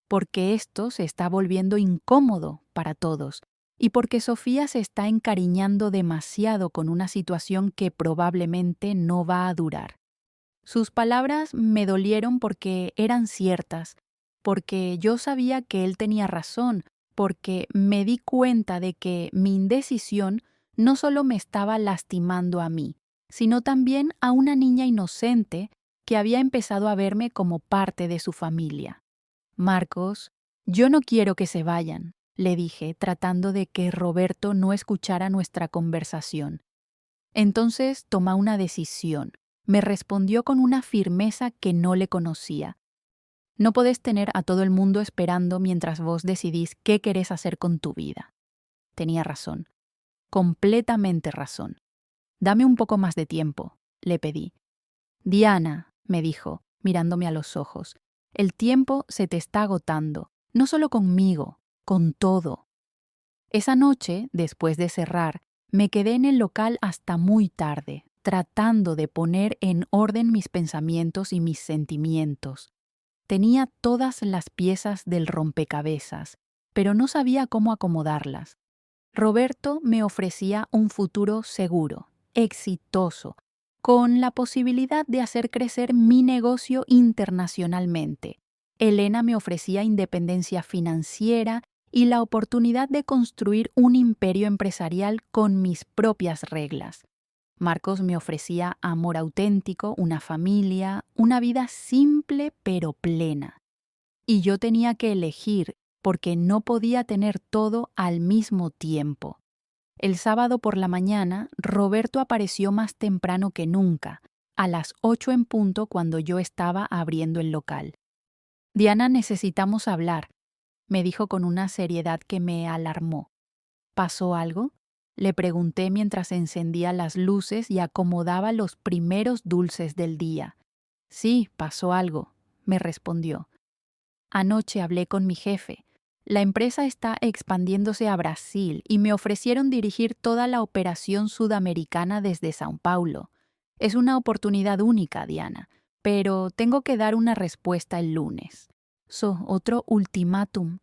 «Porque esto se está volviendo incómodo para todos, y porque Sofía se está encariñando demasiado con una situación que probablemente no va a durar». Sus palabras me dolieron porque eran ciertas, porque yo sabía que él tenía razón, porque me di cuenta de que mi indecisión no solo me estaba lastimando a mí, sino también a una niña inocente que había empezado a verme como parte de su familia. «Marcos, yo no quiero que se vayan», le dije, tratando de que Roberto no escuchara nuestra conversación. «Entonces toma una decisión», Me respondió con una firmeza que no le conocía. No podés tener a todo el mundo esperando mientras vos decidís qué querés hacer con tu vida. Tenía razón, completamente razón. Dame un poco más de tiempo, le pedí. Diana, me dijo, mirándome a los ojos, el tiempo se te está agotando, no solo conmigo, con todo. Esa noche, después de cerrar, me quedé en el local hasta muy tarde, tratando de poner en orden mis pensamientos y mis sentimientos. Tenía todas las piezas del rompecabezas, pero no sabía cómo acomodarlas. Roberto me ofrecía un futuro seguro, exitoso, con la posibilidad de hacer crecer mi negocio internacionalmente. Elena me ofrecía independencia financiera y la oportunidad de construir un imperio empresarial con mis propias reglas. Marcos me ofrecía amor auténtico, una familia, una vida simple pero plena. Y yo tenía que elegir porque no podía tener todo al mismo tiempo. El sábado por la mañana, Roberto apareció más temprano que nunca, a las 8 en punto cuando yo estaba abriendo el local. Diana, necesitamos hablar, me dijo con una seriedad que me alarmó. ¿Pasó algo? Le pregunté mientras encendía las luces y acomodaba los primeros dulces del día. Sí, pasó algo, me respondió. Anoche hablé con mi jefe. La empresa está expandiéndose a Brasil y me ofrecieron dirigir toda la operación sudamericana desde São Paulo. Es una oportunidad única, Diana, pero tengo que dar una respuesta el lunes. Otro ultimátum,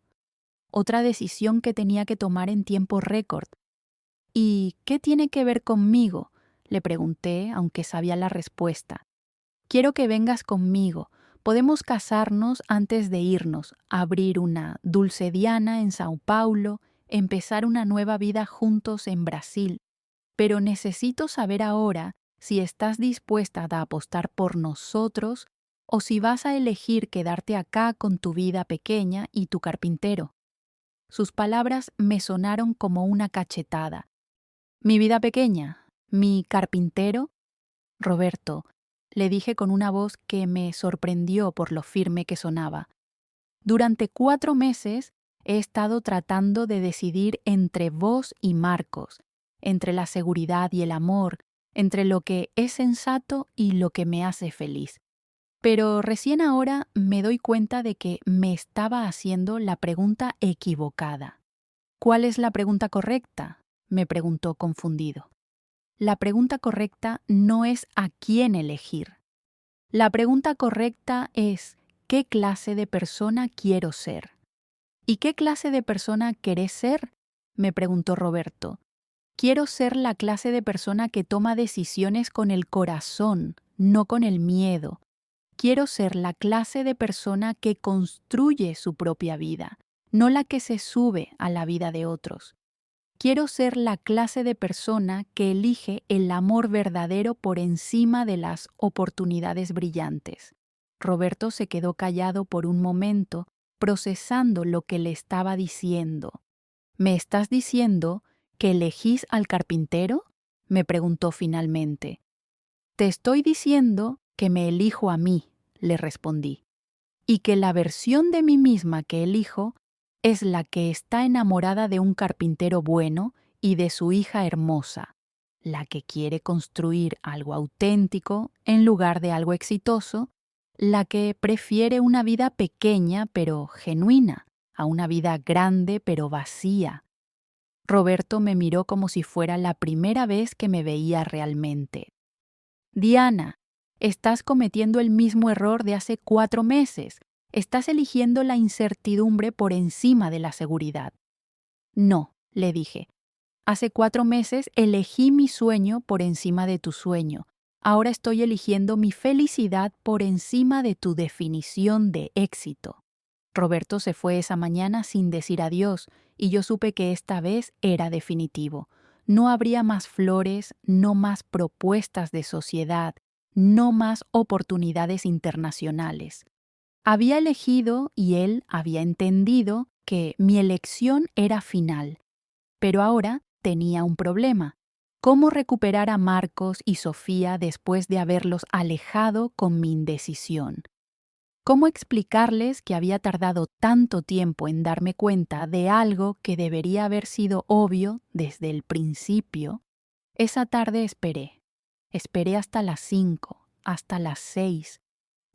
otra decisión que tenía que tomar en tiempo récord. ¿Y qué tiene que ver conmigo?, le pregunté, aunque sabía la respuesta. Quiero que vengas conmigo. Podemos casarnos antes de irnos, abrir una Dulce Diana en Sao Paulo, empezar una nueva vida juntos en Brasil. Pero necesito saber ahora si estás dispuesta a apostar por nosotros o si vas a elegir quedarte acá con tu vida pequeña y tu carpintero. Sus palabras me sonaron como una cachetada. ¿Mi vida pequeña? ¿Mi carpintero? Roberto, le dije con una voz que me sorprendió por lo firme que sonaba. Durante 4 meses he estado tratando de decidir entre vos y Marcos, entre la seguridad y el amor, entre lo que es sensato y lo que me hace feliz. Pero recién ahora me doy cuenta de que me estaba haciendo la pregunta equivocada. ¿Cuál es la pregunta correcta?, me preguntó confundido. La pregunta correcta no es a quién elegir. La pregunta correcta es ¿qué clase de persona quiero ser? ¿Y qué clase de persona querés ser?, me preguntó Roberto. Quiero ser la clase de persona que toma decisiones con el corazón, no con el miedo. Quiero ser la clase de persona que construye su propia vida, no la que se sube a la vida de otros. Quiero ser la clase de persona que elige el amor verdadero por encima de las oportunidades brillantes. Roberto se quedó callado por un momento, procesando lo que le estaba diciendo. ¿Me estás diciendo que elegís al carpintero?, me preguntó finalmente. Te estoy diciendo que me elijo a mí, le respondí, y que la versión de mí misma que elijo es la que está enamorada de un carpintero bueno y de su hija hermosa, la que quiere construir algo auténtico en lugar de algo exitoso, la que prefiere una vida pequeña pero genuina a una vida grande pero vacía. Roberto me miró como si fuera la primera vez que me veía realmente. Diana, estás cometiendo el mismo error de hace 4 meses. Estás eligiendo la incertidumbre por encima de la seguridad. No, le dije. Hace 4 meses elegí mi sueño por encima de tu sueño. Ahora estoy eligiendo mi felicidad por encima de tu definición de éxito. Roberto se fue esa mañana sin decir adiós y yo supe que esta vez era definitivo. No habría más flores, no más propuestas de sociedad, no más oportunidades internacionales. Había elegido y él había entendido que mi elección era final. Pero ahora tenía un problema. cómo recuperar a Marcos y Sofía después de haberlos alejado con mi indecisión. ¿Cómo explicarles que había tardado tanto tiempo en darme cuenta de algo que debería haber sido obvio desde el principio? Esa tarde esperé. Esperé hasta las 5, hasta las 6,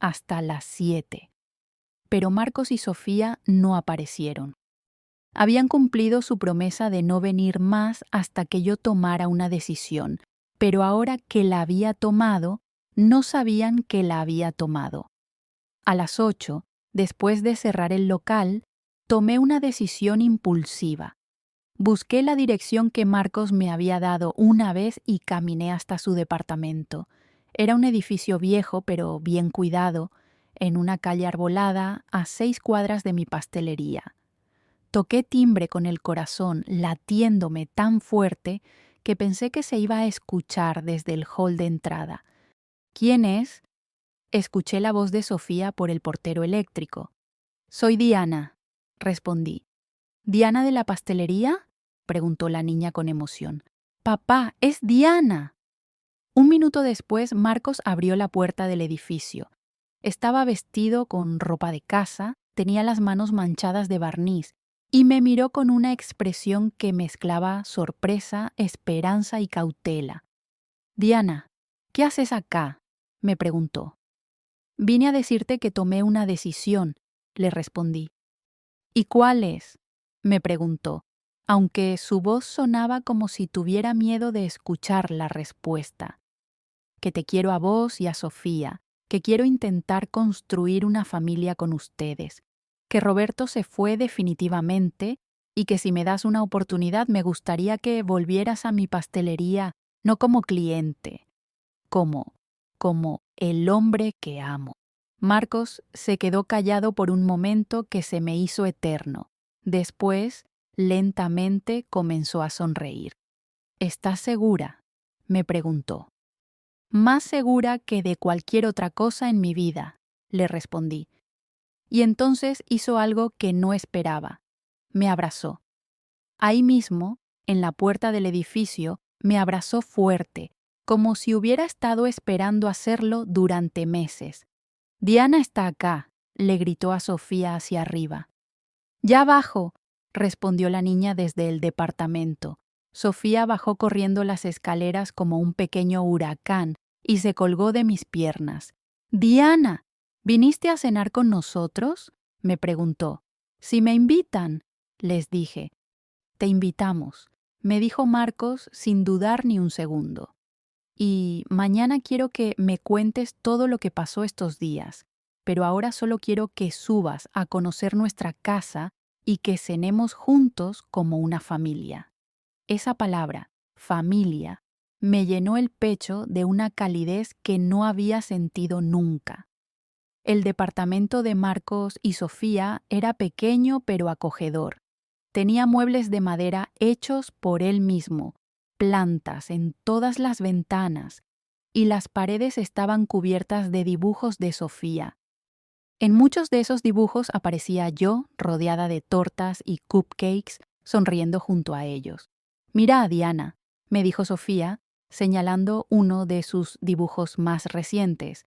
hasta las 7. Pero Marcos y Sofía no aparecieron. Habían cumplido su promesa de no venir más hasta que yo tomara una decisión, pero ahora que la había tomado, no sabían que la había tomado. A las 8, después de cerrar el local, tomé una decisión impulsiva. Busqué la dirección que Marcos me había dado una vez y caminé hasta su departamento. Era un edificio viejo pero bien cuidado, en una calle arbolada a 6 cuadras de mi pastelería. Toqué timbre con el corazón latiéndome tan fuerte que pensé que se iba a escuchar desde el hall de entrada. ¿Quién es? Escuché la voz de Sofía por el portero eléctrico. Soy Diana, respondí. ¿Diana de la pastelería?, preguntó la niña con emoción. Papá, es Diana. Un minuto después, Marcos abrió la puerta del edificio. Estaba vestido con ropa de casa, tenía las manos manchadas de barniz y me miró con una expresión que mezclaba sorpresa, esperanza y cautela. Diana, ¿qué haces acá?, me preguntó. Vine a decirte que tomé una decisión, le respondí. ¿Y cuál es?, me preguntó, aunque su voz sonaba como si tuviera miedo de escuchar la respuesta. Que te quiero a vos y a Sofía, que quiero intentar construir una familia con ustedes, que Roberto se fue definitivamente y que si me das una oportunidad me gustaría que volvieras a mi pastelería no como cliente, como el hombre que amo. Marcos se quedó callado por un momento que se me hizo eterno. Después, lentamente comenzó a sonreír. ¿Estás segura?, me preguntó. Más segura que de cualquier otra cosa en mi vida, le respondí. Y entonces hizo algo que no esperaba. Me abrazó. Ahí mismo, en la puerta del edificio, me abrazó fuerte, como si hubiera estado esperando hacerlo durante meses. Diana está acá, le gritó a Sofía hacia arriba. Ya bajo, respondió la niña desde el departamento. Sofía bajó corriendo las escaleras como un pequeño huracán y se colgó de mis piernas. Diana, ¿viniste a cenar con nosotros?, me preguntó. Si me invitan, les dije. Te invitamos, me dijo Marcos sin dudar ni un segundo. Y mañana quiero que me cuentes todo lo que pasó estos días, pero ahora solo quiero que subas a conocer nuestra casa y que cenemos juntos como una familia. Esa palabra, familia, me llenó el pecho de una calidez que no había sentido nunca. El departamento de Marcos y Sofía era pequeño pero acogedor. Tenía muebles de madera hechos por él mismo, plantas en todas las ventanas, y las paredes estaban cubiertas de dibujos de Sofía. En muchos de esos dibujos aparecía yo, rodeada de tortas y cupcakes, sonriendo junto a ellos. Mira a Diana, me dijo Sofía, señalando uno de sus dibujos más recientes.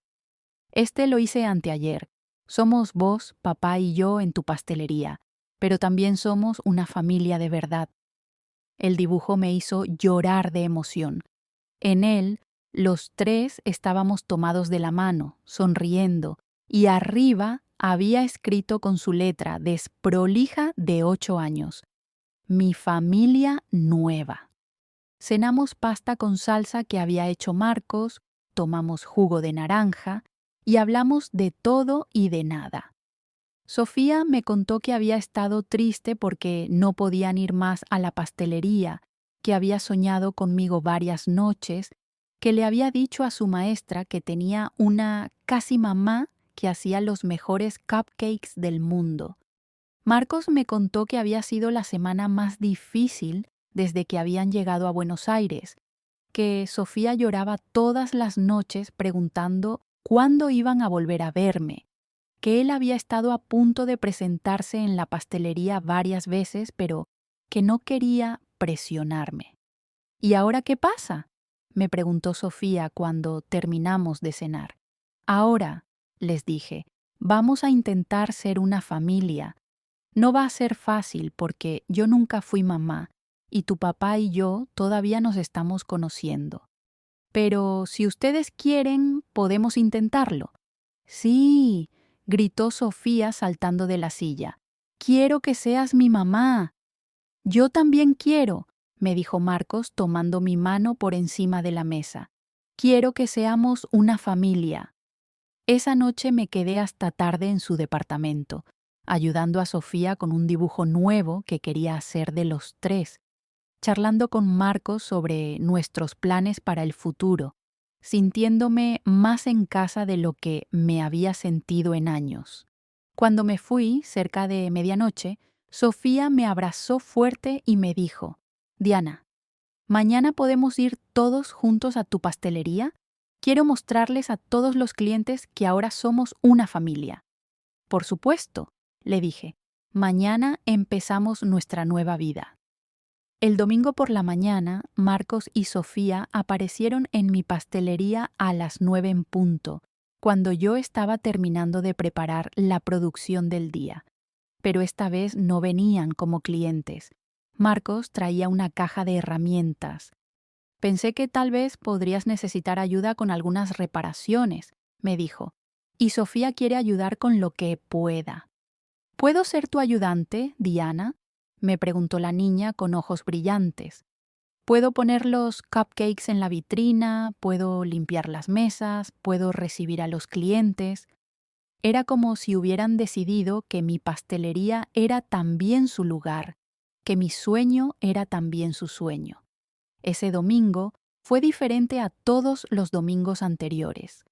Este lo hice anteayer. Somos vos, papá y yo en tu pastelería, pero también somos una familia de verdad. El dibujo me hizo llorar de emoción. En él, los tres estábamos tomados de la mano, sonriendo, y arriba había escrito con su letra desprolija de 8 años: Mi familia nueva. Cenamos pasta con salsa que había hecho Marcos, tomamos jugo de naranja y hablamos de todo y de nada. Sofía me contó que había estado triste porque no podían ir más a la pastelería, que había soñado conmigo varias noches, que le había dicho a su maestra que tenía una casi mamá que hacía los mejores cupcakes del mundo. Marcos me contó que había sido la semana más difícil desde que habían llegado a Buenos Aires, que Sofía lloraba todas las noches preguntando cuándo iban a volver a verme, que él había estado a punto de presentarse en la pastelería varias veces, pero que no quería presionarme. ¿Y ahora qué pasa?, me preguntó Sofía cuando terminamos de cenar. Ahora, les dije, vamos a intentar ser una familia. No va a ser fácil porque yo nunca fui mamá y tu papá y yo todavía nos estamos conociendo. Pero si ustedes quieren, podemos intentarlo. Sí, gritó Sofía saltando de la silla. Quiero que seas mi mamá. Yo también quiero, me dijo Marcos tomando mi mano por encima de la mesa. Quiero que seamos una familia. Esa noche me quedé hasta tarde en su departamento, ayudando a Sofía con un dibujo nuevo que quería hacer de los tres, charlando con Marcos sobre nuestros planes para el futuro, sintiéndome más en casa de lo que me había sentido en años. Cuando me fui, cerca de medianoche, Sofía me abrazó fuerte y me dijo: «Diana, ¿mañana podemos ir todos juntos a tu pastelería? Quiero mostrarles a todos los clientes que ahora somos una familia». «Por supuesto», le dije. «Mañana empezamos nuestra nueva vida». El domingo por la mañana, Marcos y Sofía aparecieron en mi pastelería a las 9 en punto, cuando yo estaba terminando de preparar la producción del día. Pero esta vez no venían como clientes. Marcos traía una caja de herramientas. «Pensé que tal vez podrías necesitar ayuda con algunas reparaciones», me dijo, «y Sofía quiere ayudar con lo que pueda». «¿Puedo ser tu ayudante, Diana?», me preguntó la niña con ojos brillantes. «¿Puedo poner los cupcakes en la vitrina? ¿Puedo limpiar las mesas? ¿Puedo recibir a los clientes?». Era como si hubieran decidido que mi pastelería era también su lugar, que mi sueño era también su sueño. Ese domingo fue diferente a todos los domingos anteriores.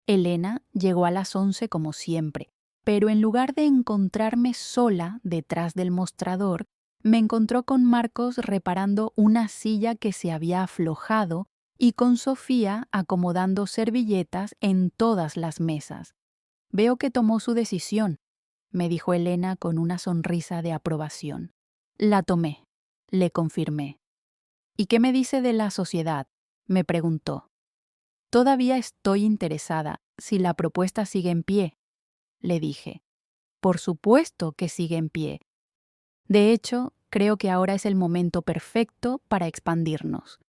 Elena llegó a las 11 como siempre, pero en lugar de encontrarme sola detrás del mostrador, me encontró con Marcos reparando una silla que se había aflojado y con Sofía acomodando servilletas en todas las mesas. «Veo que tomó su decisión», me dijo Elena con una sonrisa de aprobación. «La tomé», le confirmé. «¿Y qué me dice de la sociedad?», me preguntó. «Todavía estoy interesada, si la propuesta sigue en pie», le dije. «Por supuesto que sigue en pie. De hecho, creo que ahora es el momento perfecto para expandirnos».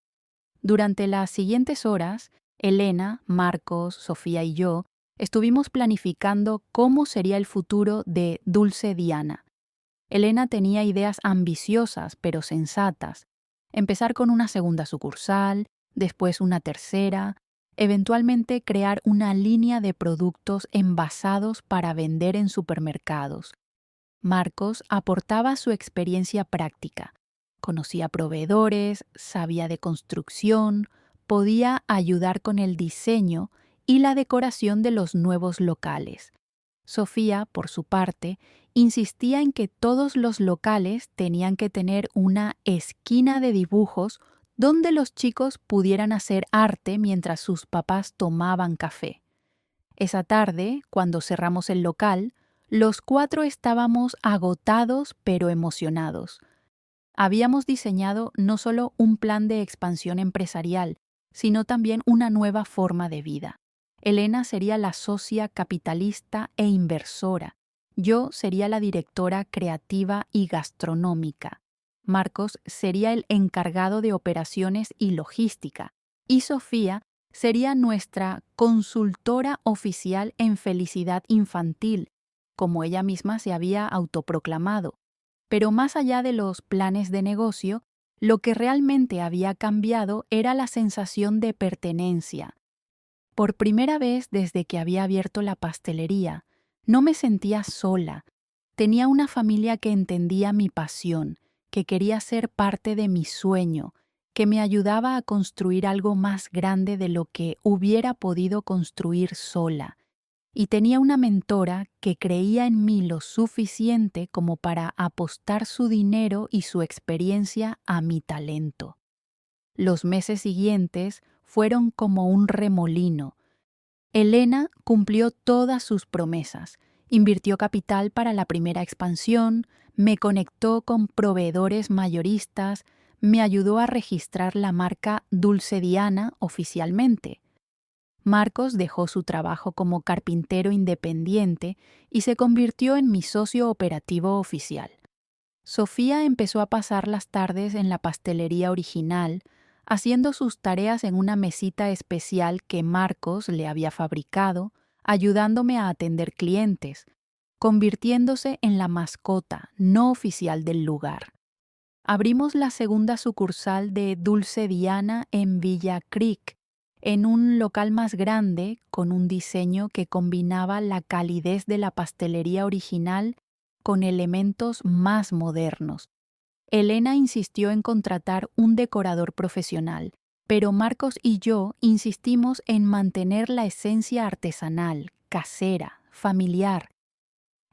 Durante las siguientes horas, Elena, Marcos, Sofía y yo estuvimos planificando cómo sería el futuro de Dulce Diana. Elena tenía ideas ambiciosas pero sensatas. Empezar con una segunda sucursal, después una tercera, eventualmente crear una línea de productos envasados para vender en supermercados. Marcos aportaba su experiencia práctica. Conocía proveedores, sabía de construcción, podía ayudar con el diseño y la decoración de los nuevos locales. Sofía, por su parte, insistía en que todos los locales tenían que tener una esquina de dibujos donde los chicos pudieran hacer arte mientras sus papás tomaban café. Esa tarde, cuando cerramos el local, los cuatro estábamos agotados pero emocionados. Habíamos diseñado no solo un plan de expansión empresarial, sino también una nueva forma de vida. Elena sería la socia capitalista e inversora. Yo sería la directora creativa y gastronómica. Marcos sería el encargado de operaciones y logística. Y Sofía sería nuestra consultora oficial en felicidad infantil, como ella misma se había autoproclamado. Pero más allá de los planes de negocio, lo que realmente había cambiado era la sensación de pertenencia. Por primera vez desde que había abierto la pastelería, no me sentía sola. Tenía una familia que entendía mi pasión, que quería ser parte de mi sueño, que me ayudaba a construir algo más grande de lo que hubiera podido construir sola. Y tenía una mentora que creía en mí lo suficiente como para apostar su dinero y su experiencia a mi talento. Los meses siguientes fueron como un remolino. Elena cumplió todas sus promesas, invirtió capital para la primera expansión, me conectó con proveedores mayoristas, me ayudó a registrar la marca Dulce Diana oficialmente. Marcos dejó su trabajo como carpintero independiente y se convirtió en mi socio operativo oficial. Sofía empezó a pasar las tardes en la pastelería original, haciendo sus tareas en una mesita especial que Marcos le había fabricado, ayudándome a atender clientes, convirtiéndose en la mascota no oficial del lugar. Abrimos la segunda sucursal de Dulce Diana en Villa Creek, en un local más grande con un diseño que combinaba la calidez de la pastelería original con elementos más modernos. Elena insistió en contratar un decorador profesional, pero Marcos y yo insistimos en mantener la esencia artesanal, casera, familiar.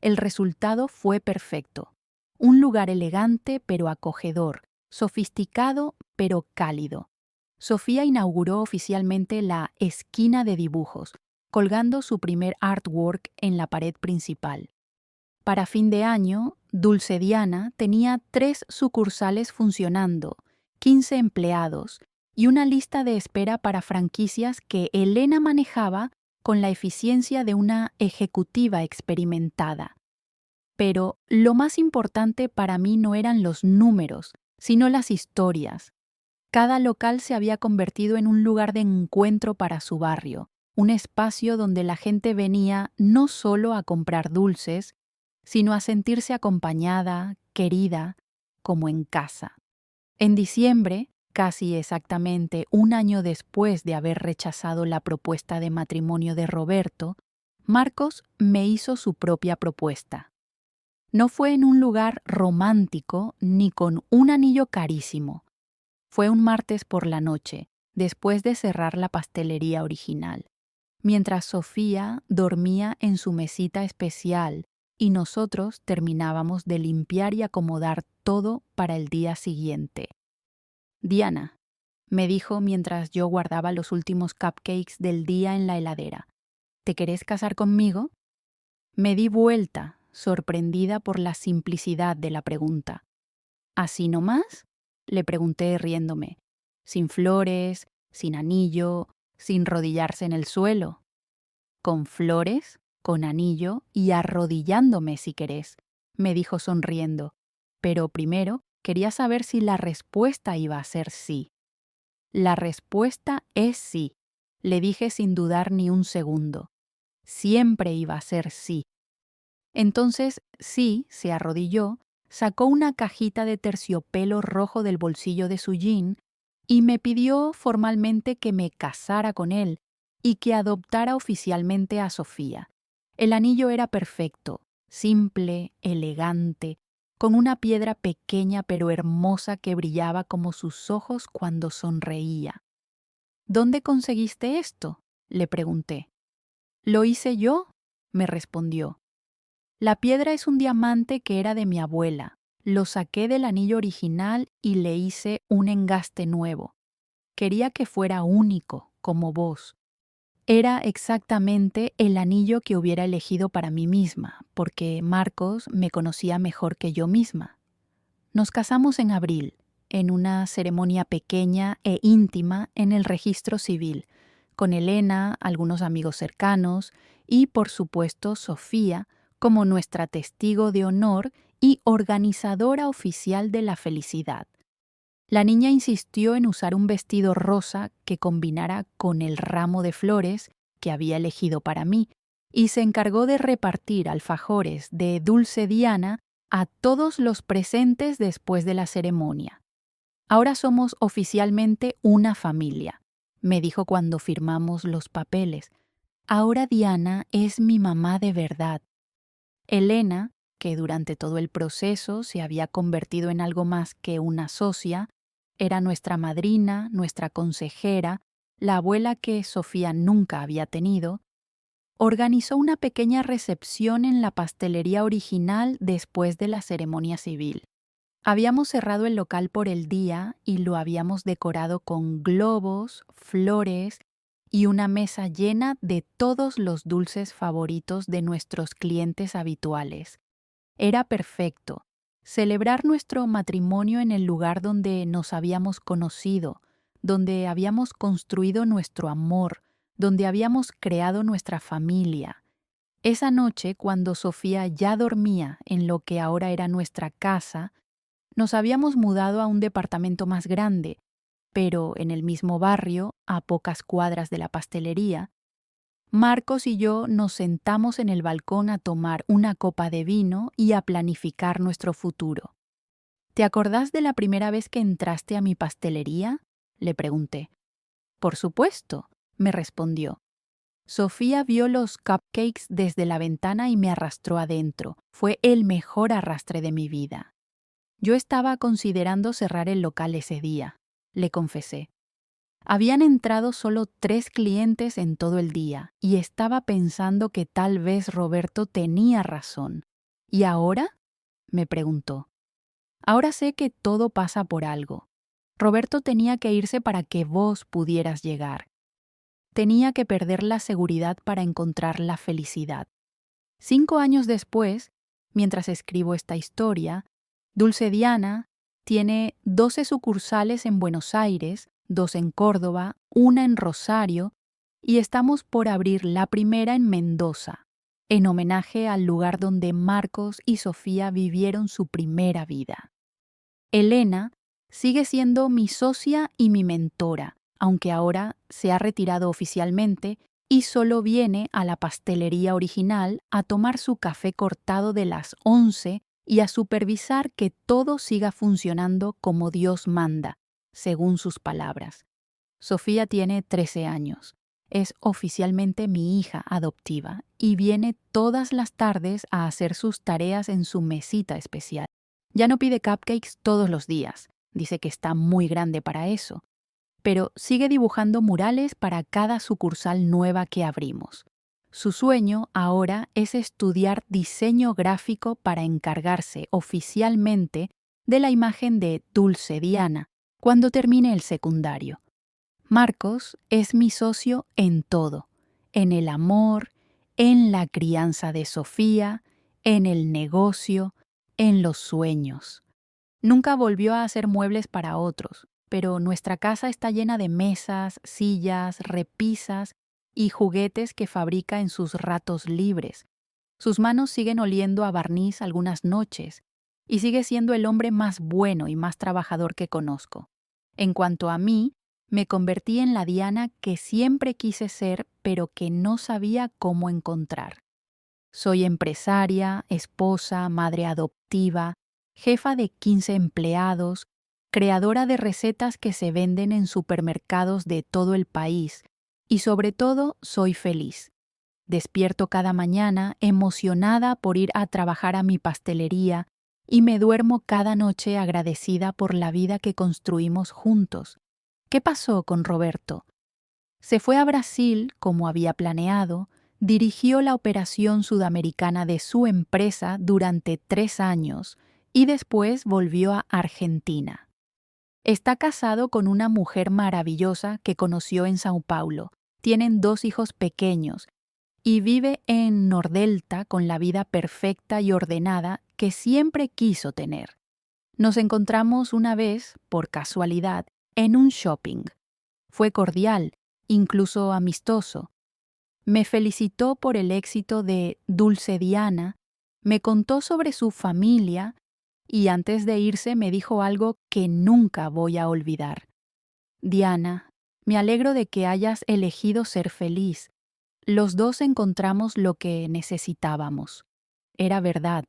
El resultado fue perfecto. Un lugar elegante pero acogedor, sofisticado pero cálido. Sofía inauguró oficialmente la esquina de dibujos, colgando su primer artwork en la pared principal. Para fin de año, Dulce Diana tenía 3 sucursales funcionando, 15 empleados y una lista de espera para franquicias que Elena manejaba con la eficiencia de una ejecutiva experimentada. Pero lo más importante para mí no eran los números, sino las historias. Cada local se había convertido en un lugar de encuentro para su barrio, un espacio donde la gente venía no solo a comprar dulces, sino a sentirse acompañada, querida, como en casa. En diciembre, casi exactamente un año después de haber rechazado la propuesta de matrimonio de Roberto, Marcos me hizo su propia propuesta. No fue en un lugar romántico ni con un anillo carísimo. Fue un martes por la noche, después de cerrar la pastelería original, mientras Sofía dormía en su mesita especial y nosotros terminábamos de limpiar y acomodar todo para el día siguiente. Diana, me dijo mientras yo guardaba los últimos cupcakes del día en la heladera, ¿te querés casar conmigo? Me di vuelta, sorprendida por la simplicidad de la pregunta. ¿Así nomás? Le pregunté riéndome. Sin flores, sin anillo, sin rodillarse en el suelo. Con flores, con anillo y arrodillándome si querés, me dijo sonriendo. Pero primero quería saber si la respuesta iba a ser sí. La respuesta es sí, le dije sin dudar ni un segundo. Siempre iba a ser sí. Entonces, sí, se arrodilló, sacó una cajita de terciopelo rojo del bolsillo de su jean y me pidió formalmente que me casara con él y que adoptara oficialmente a Sofía. El anillo era perfecto, simple, elegante, con una piedra pequeña pero hermosa que brillaba como sus ojos cuando sonreía. ¿Dónde conseguiste esto?, le pregunté. «¿Lo hice yo?», me respondió. La piedra es un diamante que era de mi abuela. Lo saqué del anillo original y le hice un engaste nuevo. Quería que fuera único, como vos. Era exactamente el anillo que hubiera elegido para mí misma, porque Marcos me conocía mejor que yo misma. Nos casamos en abril, en una ceremonia pequeña e íntima en el registro civil, con Elena, algunos amigos cercanos y, por supuesto, Sofía, como nuestra testigo de honor y organizadora oficial de la felicidad. La niña insistió en usar un vestido rosa que combinara con el ramo de flores que había elegido para mí y se encargó de repartir alfajores de Dulce Diana a todos los presentes después de la ceremonia. «Ahora somos oficialmente una familia», me dijo cuando firmamos los papeles. «Ahora Diana es mi mamá de verdad». Elena, que durante todo el proceso se había convertido en algo más que una socia, era nuestra madrina, nuestra consejera, la abuela que Sofía nunca había tenido, organizó una pequeña recepción en la pastelería original después de la ceremonia civil. Habíamos cerrado el local por el día y lo habíamos decorado con globos, flores y una mesa llena de todos los dulces favoritos de nuestros clientes habituales. Era perfecto, celebrar nuestro matrimonio en el lugar donde nos habíamos conocido, donde habíamos construido nuestro amor, donde habíamos creado nuestra familia. Esa noche, cuando Sofía ya dormía en lo que ahora era nuestra casa, nos habíamos mudado a un departamento más grande, pero en el mismo barrio, a pocas cuadras de la pastelería. Marcos y yo nos sentamos en el balcón a tomar una copa de vino y a planificar nuestro futuro. ¿Te acordás de la primera vez que entraste a mi pastelería?, le pregunté. Por supuesto, me respondió. Sofía vio los cupcakes desde la ventana y me arrastró adentro. Fue el mejor arrastre de mi vida. Yo estaba considerando cerrar el local ese día, le confesé. Habían entrado solo 3 clientes en todo el día y estaba pensando que tal vez Roberto tenía razón. ¿Y ahora?, me preguntó. Ahora sé que todo pasa por algo. Roberto tenía que irse para que vos pudieras llegar. Tenía que perder la seguridad para encontrar la felicidad. 5 años después, mientras escribo esta historia, Dulce Diana tiene 12 sucursales en Buenos Aires, 2 en Córdoba, 1 en Rosario, y estamos por abrir la primera en Mendoza, en homenaje al lugar donde Marcos y Sofía vivieron su primera vida. Elena sigue siendo mi socia y mi mentora, aunque ahora se ha retirado oficialmente y solo viene a la pastelería original a tomar su café cortado de las 11 y a supervisar que todo siga funcionando como Dios manda, según sus palabras. Sofía tiene 13 años. Es oficialmente mi hija adoptiva y viene todas las tardes a hacer sus tareas en su mesita especial. Ya no pide cupcakes todos los días, dice que está muy grande para eso, pero sigue dibujando murales para cada sucursal nueva que abrimos. Su sueño ahora es estudiar diseño gráfico para encargarse oficialmente de la imagen de Dulce Diana cuando termine el secundario. Marcos es mi socio en todo, en el amor, en la crianza de Sofía, en el negocio, en los sueños. Nunca volvió a hacer muebles para otros, pero nuestra casa está llena de mesas, sillas, repisas y juguetes que fabrica en sus ratos libres. Sus manos siguen oliendo a barniz algunas noches y sigue siendo el hombre más bueno y más trabajador que conozco. En cuanto a mí, me convertí en la Diana que siempre quise ser, pero que no sabía cómo encontrar. Soy empresaria, esposa, madre adoptiva, jefa de 15 empleados, creadora de recetas que se venden en supermercados de todo el país y sobre todo soy feliz. Despierto cada mañana emocionada por ir a trabajar a mi pastelería y me duermo cada noche agradecida por la vida que construimos juntos. ¿Qué pasó con Roberto? Se fue a Brasil como había planeado, dirigió la operación sudamericana de su empresa durante 3 años y después volvió a Argentina. Está casado con una mujer maravillosa que conoció en Sao Paulo. Tienen 2 hijos pequeños y vive en Nordelta con la vida perfecta y ordenada que siempre quiso tener. Nos encontramos una vez, por casualidad, en un shopping. Fue cordial, incluso amistoso. Me felicitó por el éxito de Dulce Diana, me contó sobre su familia y antes de irse me dijo algo que nunca voy a olvidar. Diana, me alegro de que hayas elegido ser feliz. Los dos encontramos lo que necesitábamos. Era verdad.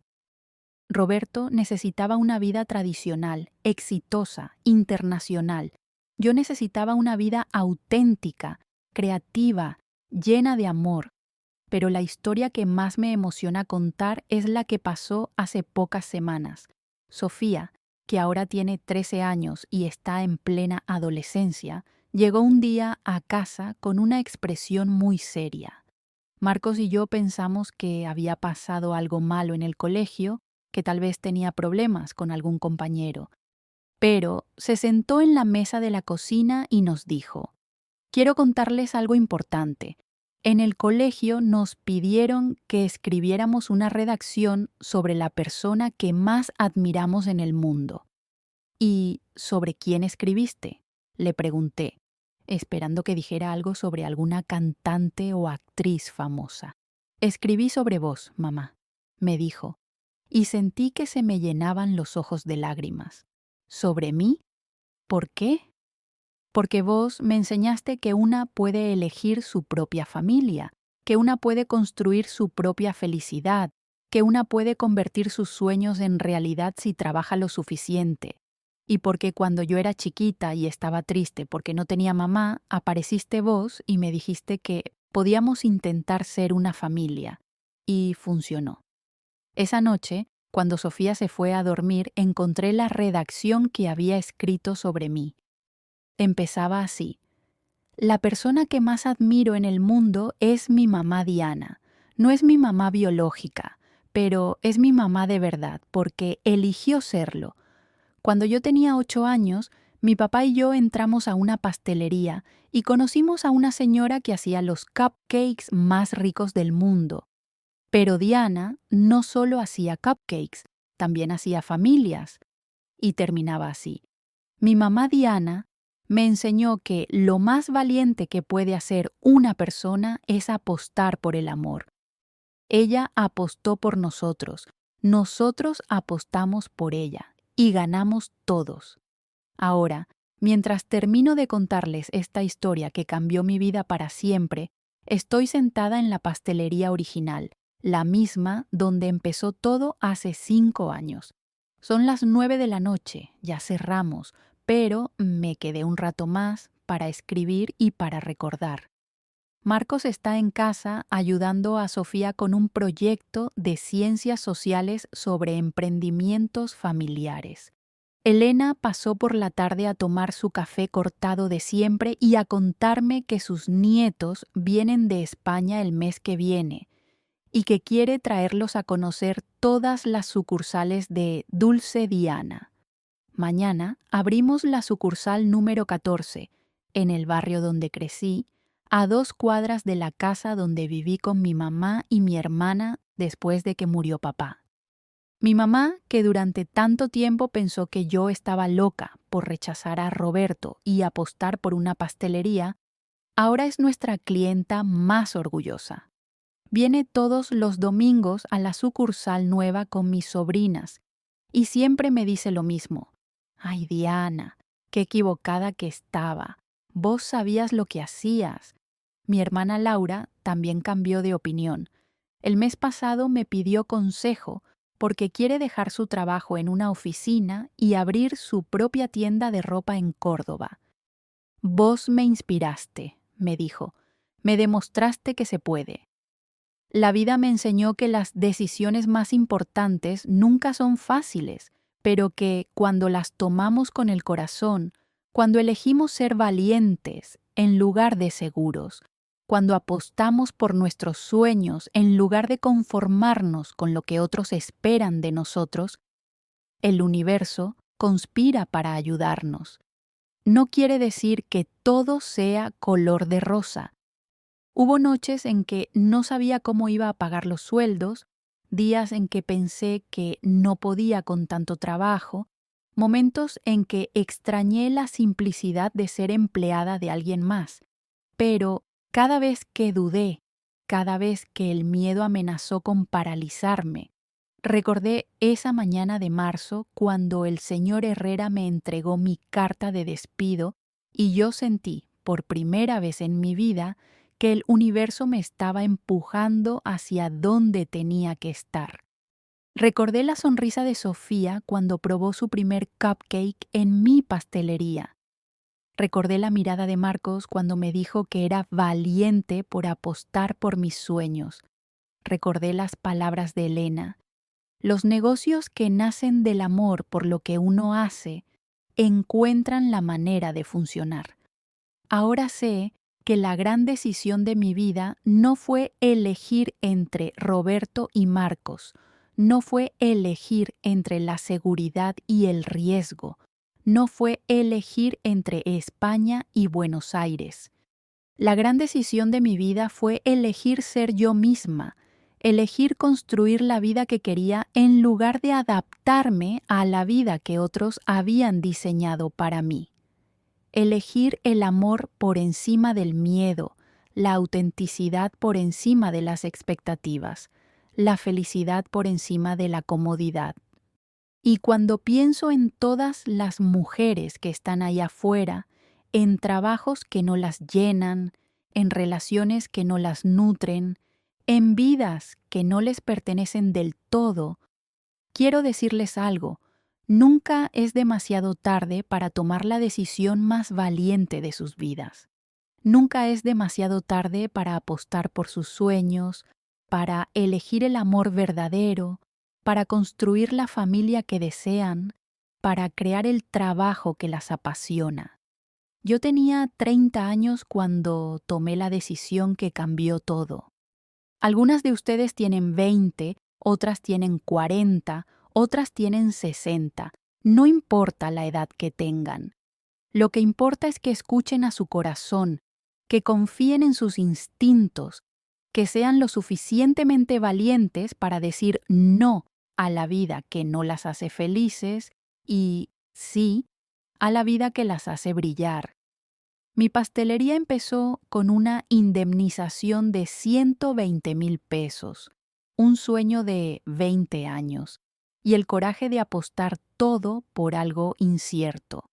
Roberto necesitaba una vida tradicional, exitosa, internacional. Yo necesitaba una vida auténtica, creativa, llena de amor. Pero la historia que más me emociona contar es la que pasó hace pocas semanas. Sofía, que ahora tiene 13 años y está en plena adolescencia, llegó un día a casa con una expresión muy seria. Marcos y yo pensamos que había pasado algo malo en el colegio, que tal vez tenía problemas con algún compañero. Pero se sentó en la mesa de la cocina y nos dijo: «Quiero contarles algo importante. En el colegio nos pidieron que escribiéramos una redacción sobre la persona que más admiramos en el mundo. ¿Y sobre quién escribiste?, le pregunté, esperando que dijera algo sobre alguna cantante o actriz famosa. Escribí sobre vos, mamá, me dijo, y sentí que se me llenaban los ojos de lágrimas. ¿Sobre mí? ¿Por qué? Porque vos me enseñaste que una puede elegir su propia familia, que una puede construir su propia felicidad, que una puede convertir sus sueños en realidad si trabaja lo suficiente. Y porque cuando yo era chiquita y estaba triste porque no tenía mamá, apareciste vos y me dijiste que podíamos intentar ser una familia. Y funcionó. Esa noche, cuando Sofía se fue a dormir, encontré la redacción que había escrito sobre mí. Empezaba así: la persona que más admiro en el mundo es mi mamá Diana. No es mi mamá biológica, pero es mi mamá de verdad, porque eligió serlo. Cuando yo tenía 8 años, mi papá y yo entramos a una pastelería y conocimos a una señora que hacía los cupcakes más ricos del mundo. Pero Diana no solo hacía cupcakes, también hacía familias. Y terminaba así: mi mamá Diana me enseñó que lo más valiente que puede hacer una persona es apostar por el amor. Ella apostó por nosotros, nosotros apostamos por ella y ganamos todos. Ahora, mientras termino de contarles esta historia que cambió mi vida para siempre, estoy sentada en la pastelería original, la misma donde empezó todo hace 5 años. Son las 9 de la noche, ya cerramos, pero me quedé un rato más para escribir y para recordar. Marcos está en casa ayudando a Sofía con un proyecto de ciencias sociales sobre emprendimientos familiares. Elena pasó por la tarde a tomar su café cortado de siempre y a contarme que sus nietos vienen de España el mes que viene y que quiere traerlos a conocer todas las sucursales de Dulce Diana. Mañana abrimos la sucursal número 14, en el barrio donde crecí, a 2 cuadras de la casa donde viví con mi mamá y mi hermana después de que murió papá. Mi mamá, que durante tanto tiempo pensó que yo estaba loca por rechazar a Roberto y apostar por una pastelería, ahora es nuestra clienta más orgullosa. Viene todos los domingos a la sucursal nueva con mis sobrinas y siempre me dice lo mismo: «Ay, Diana, qué equivocada que estaba. Vos sabías lo que hacías». Mi hermana Laura también cambió de opinión. El mes pasado me pidió consejo porque quiere dejar su trabajo en una oficina y abrir su propia tienda de ropa en Córdoba. «Vos me inspiraste», me dijo. «Me demostraste que se puede». La vida me enseñó que las decisiones más importantes nunca son fáciles, pero que cuando las tomamos con el corazón, cuando elegimos ser valientes en lugar de seguros, cuando apostamos por nuestros sueños en lugar de conformarnos con lo que otros esperan de nosotros, el universo conspira para ayudarnos. No quiere decir que todo sea color de rosa. Hubo noches en que no sabía cómo iba a pagar los sueldos, días en que pensé que no podía con tanto trabajo, momentos en que extrañé la simplicidad de ser empleada de alguien más. Pero cada vez que dudé, cada vez que el miedo amenazó con paralizarme, recordé esa mañana de marzo cuando el señor Herrera me entregó mi carta de despido y yo sentí, por primera vez en mi vida, que el universo me estaba empujando hacia donde tenía que estar. Recordé la sonrisa de Sofía cuando probó su primer cupcake en mi pastelería. Recordé la mirada de Marcos cuando me dijo que era valiente por apostar por mis sueños. Recordé las palabras de Elena. Los negocios que nacen del amor por lo que uno hace encuentran la manera de funcionar. Ahora sé que la gran decisión de mi vida no fue elegir entre Roberto y Marcos, no fue elegir entre la seguridad y el riesgo, no fue elegir entre España y Buenos Aires. La gran decisión de mi vida fue elegir ser yo misma, elegir construir la vida que quería en lugar de adaptarme a la vida que otros habían diseñado para mí. Elegir el amor por encima del miedo, la autenticidad por encima de las expectativas, la felicidad por encima de la comodidad. Y cuando pienso en todas las mujeres que están ahí afuera, en trabajos que no las llenan, en relaciones que no las nutren, en vidas que no les pertenecen del todo, quiero decirles algo: nunca es demasiado tarde para tomar la decisión más valiente de sus vidas. Nunca es demasiado tarde para apostar por sus sueños, para elegir el amor verdadero, para construir la familia que desean, para crear el trabajo que las apasiona. Yo tenía 30 años cuando tomé la decisión que cambió todo. Algunas de ustedes tienen 20, otras tienen 40, otras tienen 60. No importa la edad que tengan. Lo que importa es que escuchen a su corazón, que confíen en sus instintos, que sean lo suficientemente valientes para decir no a la vida que no las hace felices y sí a la vida que las hace brillar. Mi pastelería empezó con una indemnización de 120,000 pesos, un sueño de 20 años y el coraje de apostar todo por algo incierto.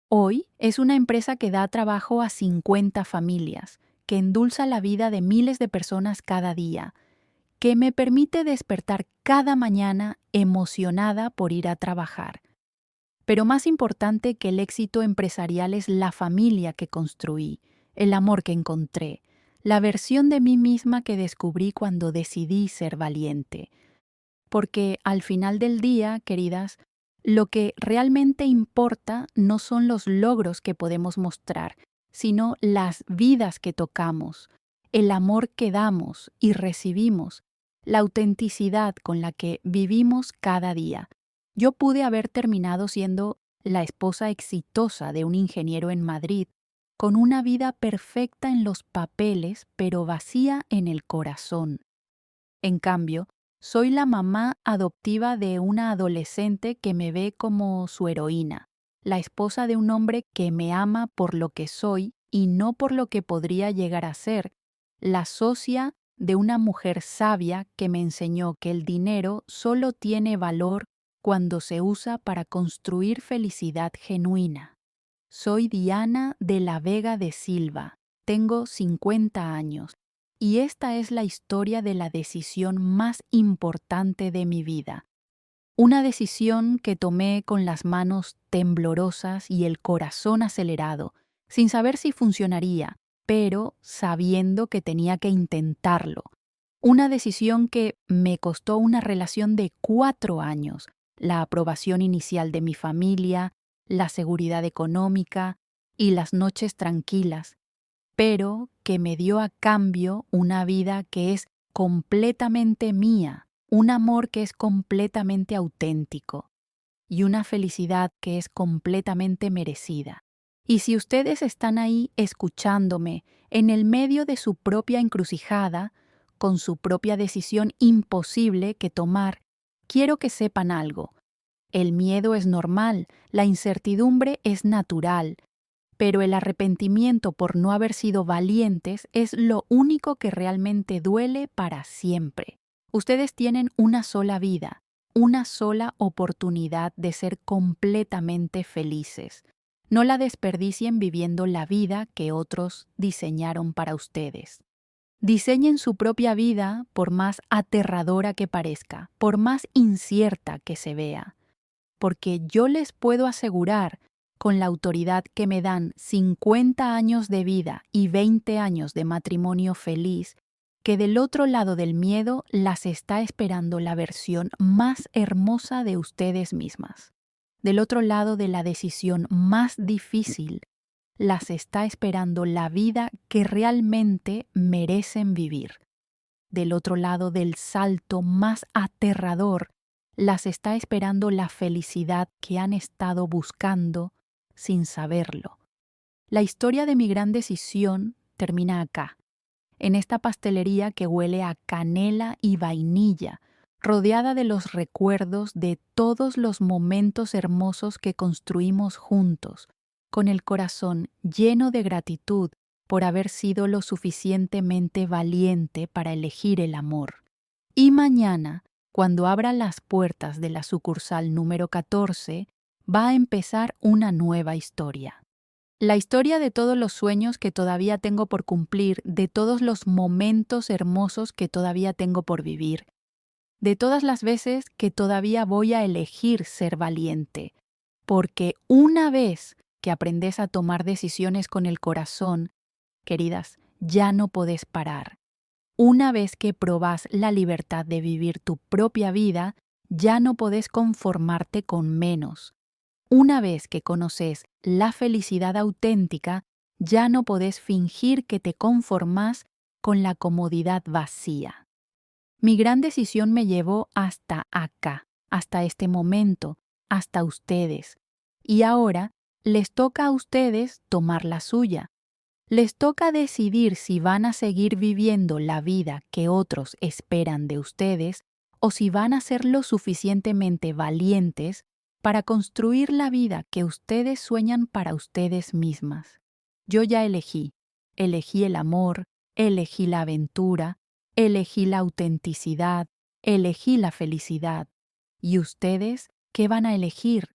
Hoy es una empresa que da trabajo a 50 familias, que endulza la vida de miles de personas cada día, que me permite despertar cada mañana emocionada por ir a trabajar. Pero más importante que el éxito empresarial es la familia que construí, el amor que encontré, la versión de mí misma que descubrí cuando decidí ser valiente. Porque al final del día, queridas, lo que realmente importa no son los logros que podemos mostrar, sino las vidas que tocamos, el amor que damos y recibimos, la autenticidad con la que vivimos cada día. Yo pude haber terminado siendo la esposa exitosa de un ingeniero en Madrid, con una vida perfecta en los papeles, pero vacía en el corazón. En cambio, soy la mamá adoptiva de una adolescente que me ve como su heroína, la esposa de un hombre que me ama por lo que soy y no por lo que podría llegar a ser, la socia de una mujer sabia que me enseñó que el dinero solo tiene valor cuando se usa para construir felicidad genuina. Soy Diana de la Vega de Silva, tengo 50 años. Y esta es la historia de la decisión más importante de mi vida. Una decisión que tomé con las manos temblorosas y el corazón acelerado, sin saber si funcionaría, pero sabiendo que tenía que intentarlo. Una decisión que me costó una relación de 4 años, la aprobación inicial de mi familia, la seguridad económica y las noches tranquilas, pero que me dio a cambio una vida que es completamente mía, un amor que es completamente auténtico y una felicidad que es completamente merecida. Y si ustedes están ahí escuchándome en el medio de su propia encrucijada, con su propia decisión imposible que tomar, quiero que sepan algo. El miedo es normal, la incertidumbre es natural, pero el arrepentimiento por no haber sido valientes es lo único que realmente duele para siempre. Ustedes tienen una sola vida, una sola oportunidad de ser completamente felices. No la desperdicien viviendo la vida que otros diseñaron para ustedes. Diseñen su propia vida por más aterradora que parezca, por más incierta que se vea. Porque yo les puedo asegurar, con la autoridad que me dan 50 años de vida y 20 años de matrimonio feliz, que del otro lado del miedo las está esperando la versión más hermosa de ustedes mismas. Del otro lado de la decisión más difícil, las está esperando la vida que realmente merecen vivir. Del otro lado del salto más aterrador, las está esperando la felicidad que han estado buscando sin saberlo. La historia de mi gran decisión termina acá, en esta pastelería que huele a canela y vainilla, rodeada de los recuerdos de todos los momentos hermosos que construimos juntos, con el corazón lleno de gratitud por haber sido lo suficientemente valiente para elegir el amor. Y mañana, cuando abra las puertas de la sucursal número 14, va a empezar una nueva historia. La historia de todos los sueños que todavía tengo por cumplir, de todos los momentos hermosos que todavía tengo por vivir, de todas las veces que todavía voy a elegir ser valiente, porque una vez que aprendes a tomar decisiones con el corazón, queridas, ya no podés parar. Una vez que probás la libertad de vivir tu propia vida, ya no podés conformarte con menos. Una vez que conoces la felicidad auténtica, ya no podés fingir que te conformás con la comodidad vacía. Mi gran decisión me llevó hasta acá, hasta este momento, hasta ustedes. Y ahora les toca a ustedes tomar la suya. Les toca decidir si van a seguir viviendo la vida que otros esperan de ustedes o si van a ser lo suficientemente valientes para construir la vida que ustedes sueñan para ustedes mismas. Yo ya elegí el amor, elegí la aventura, elegí la autenticidad, elegí la felicidad. ¿Y ustedes qué van a elegir?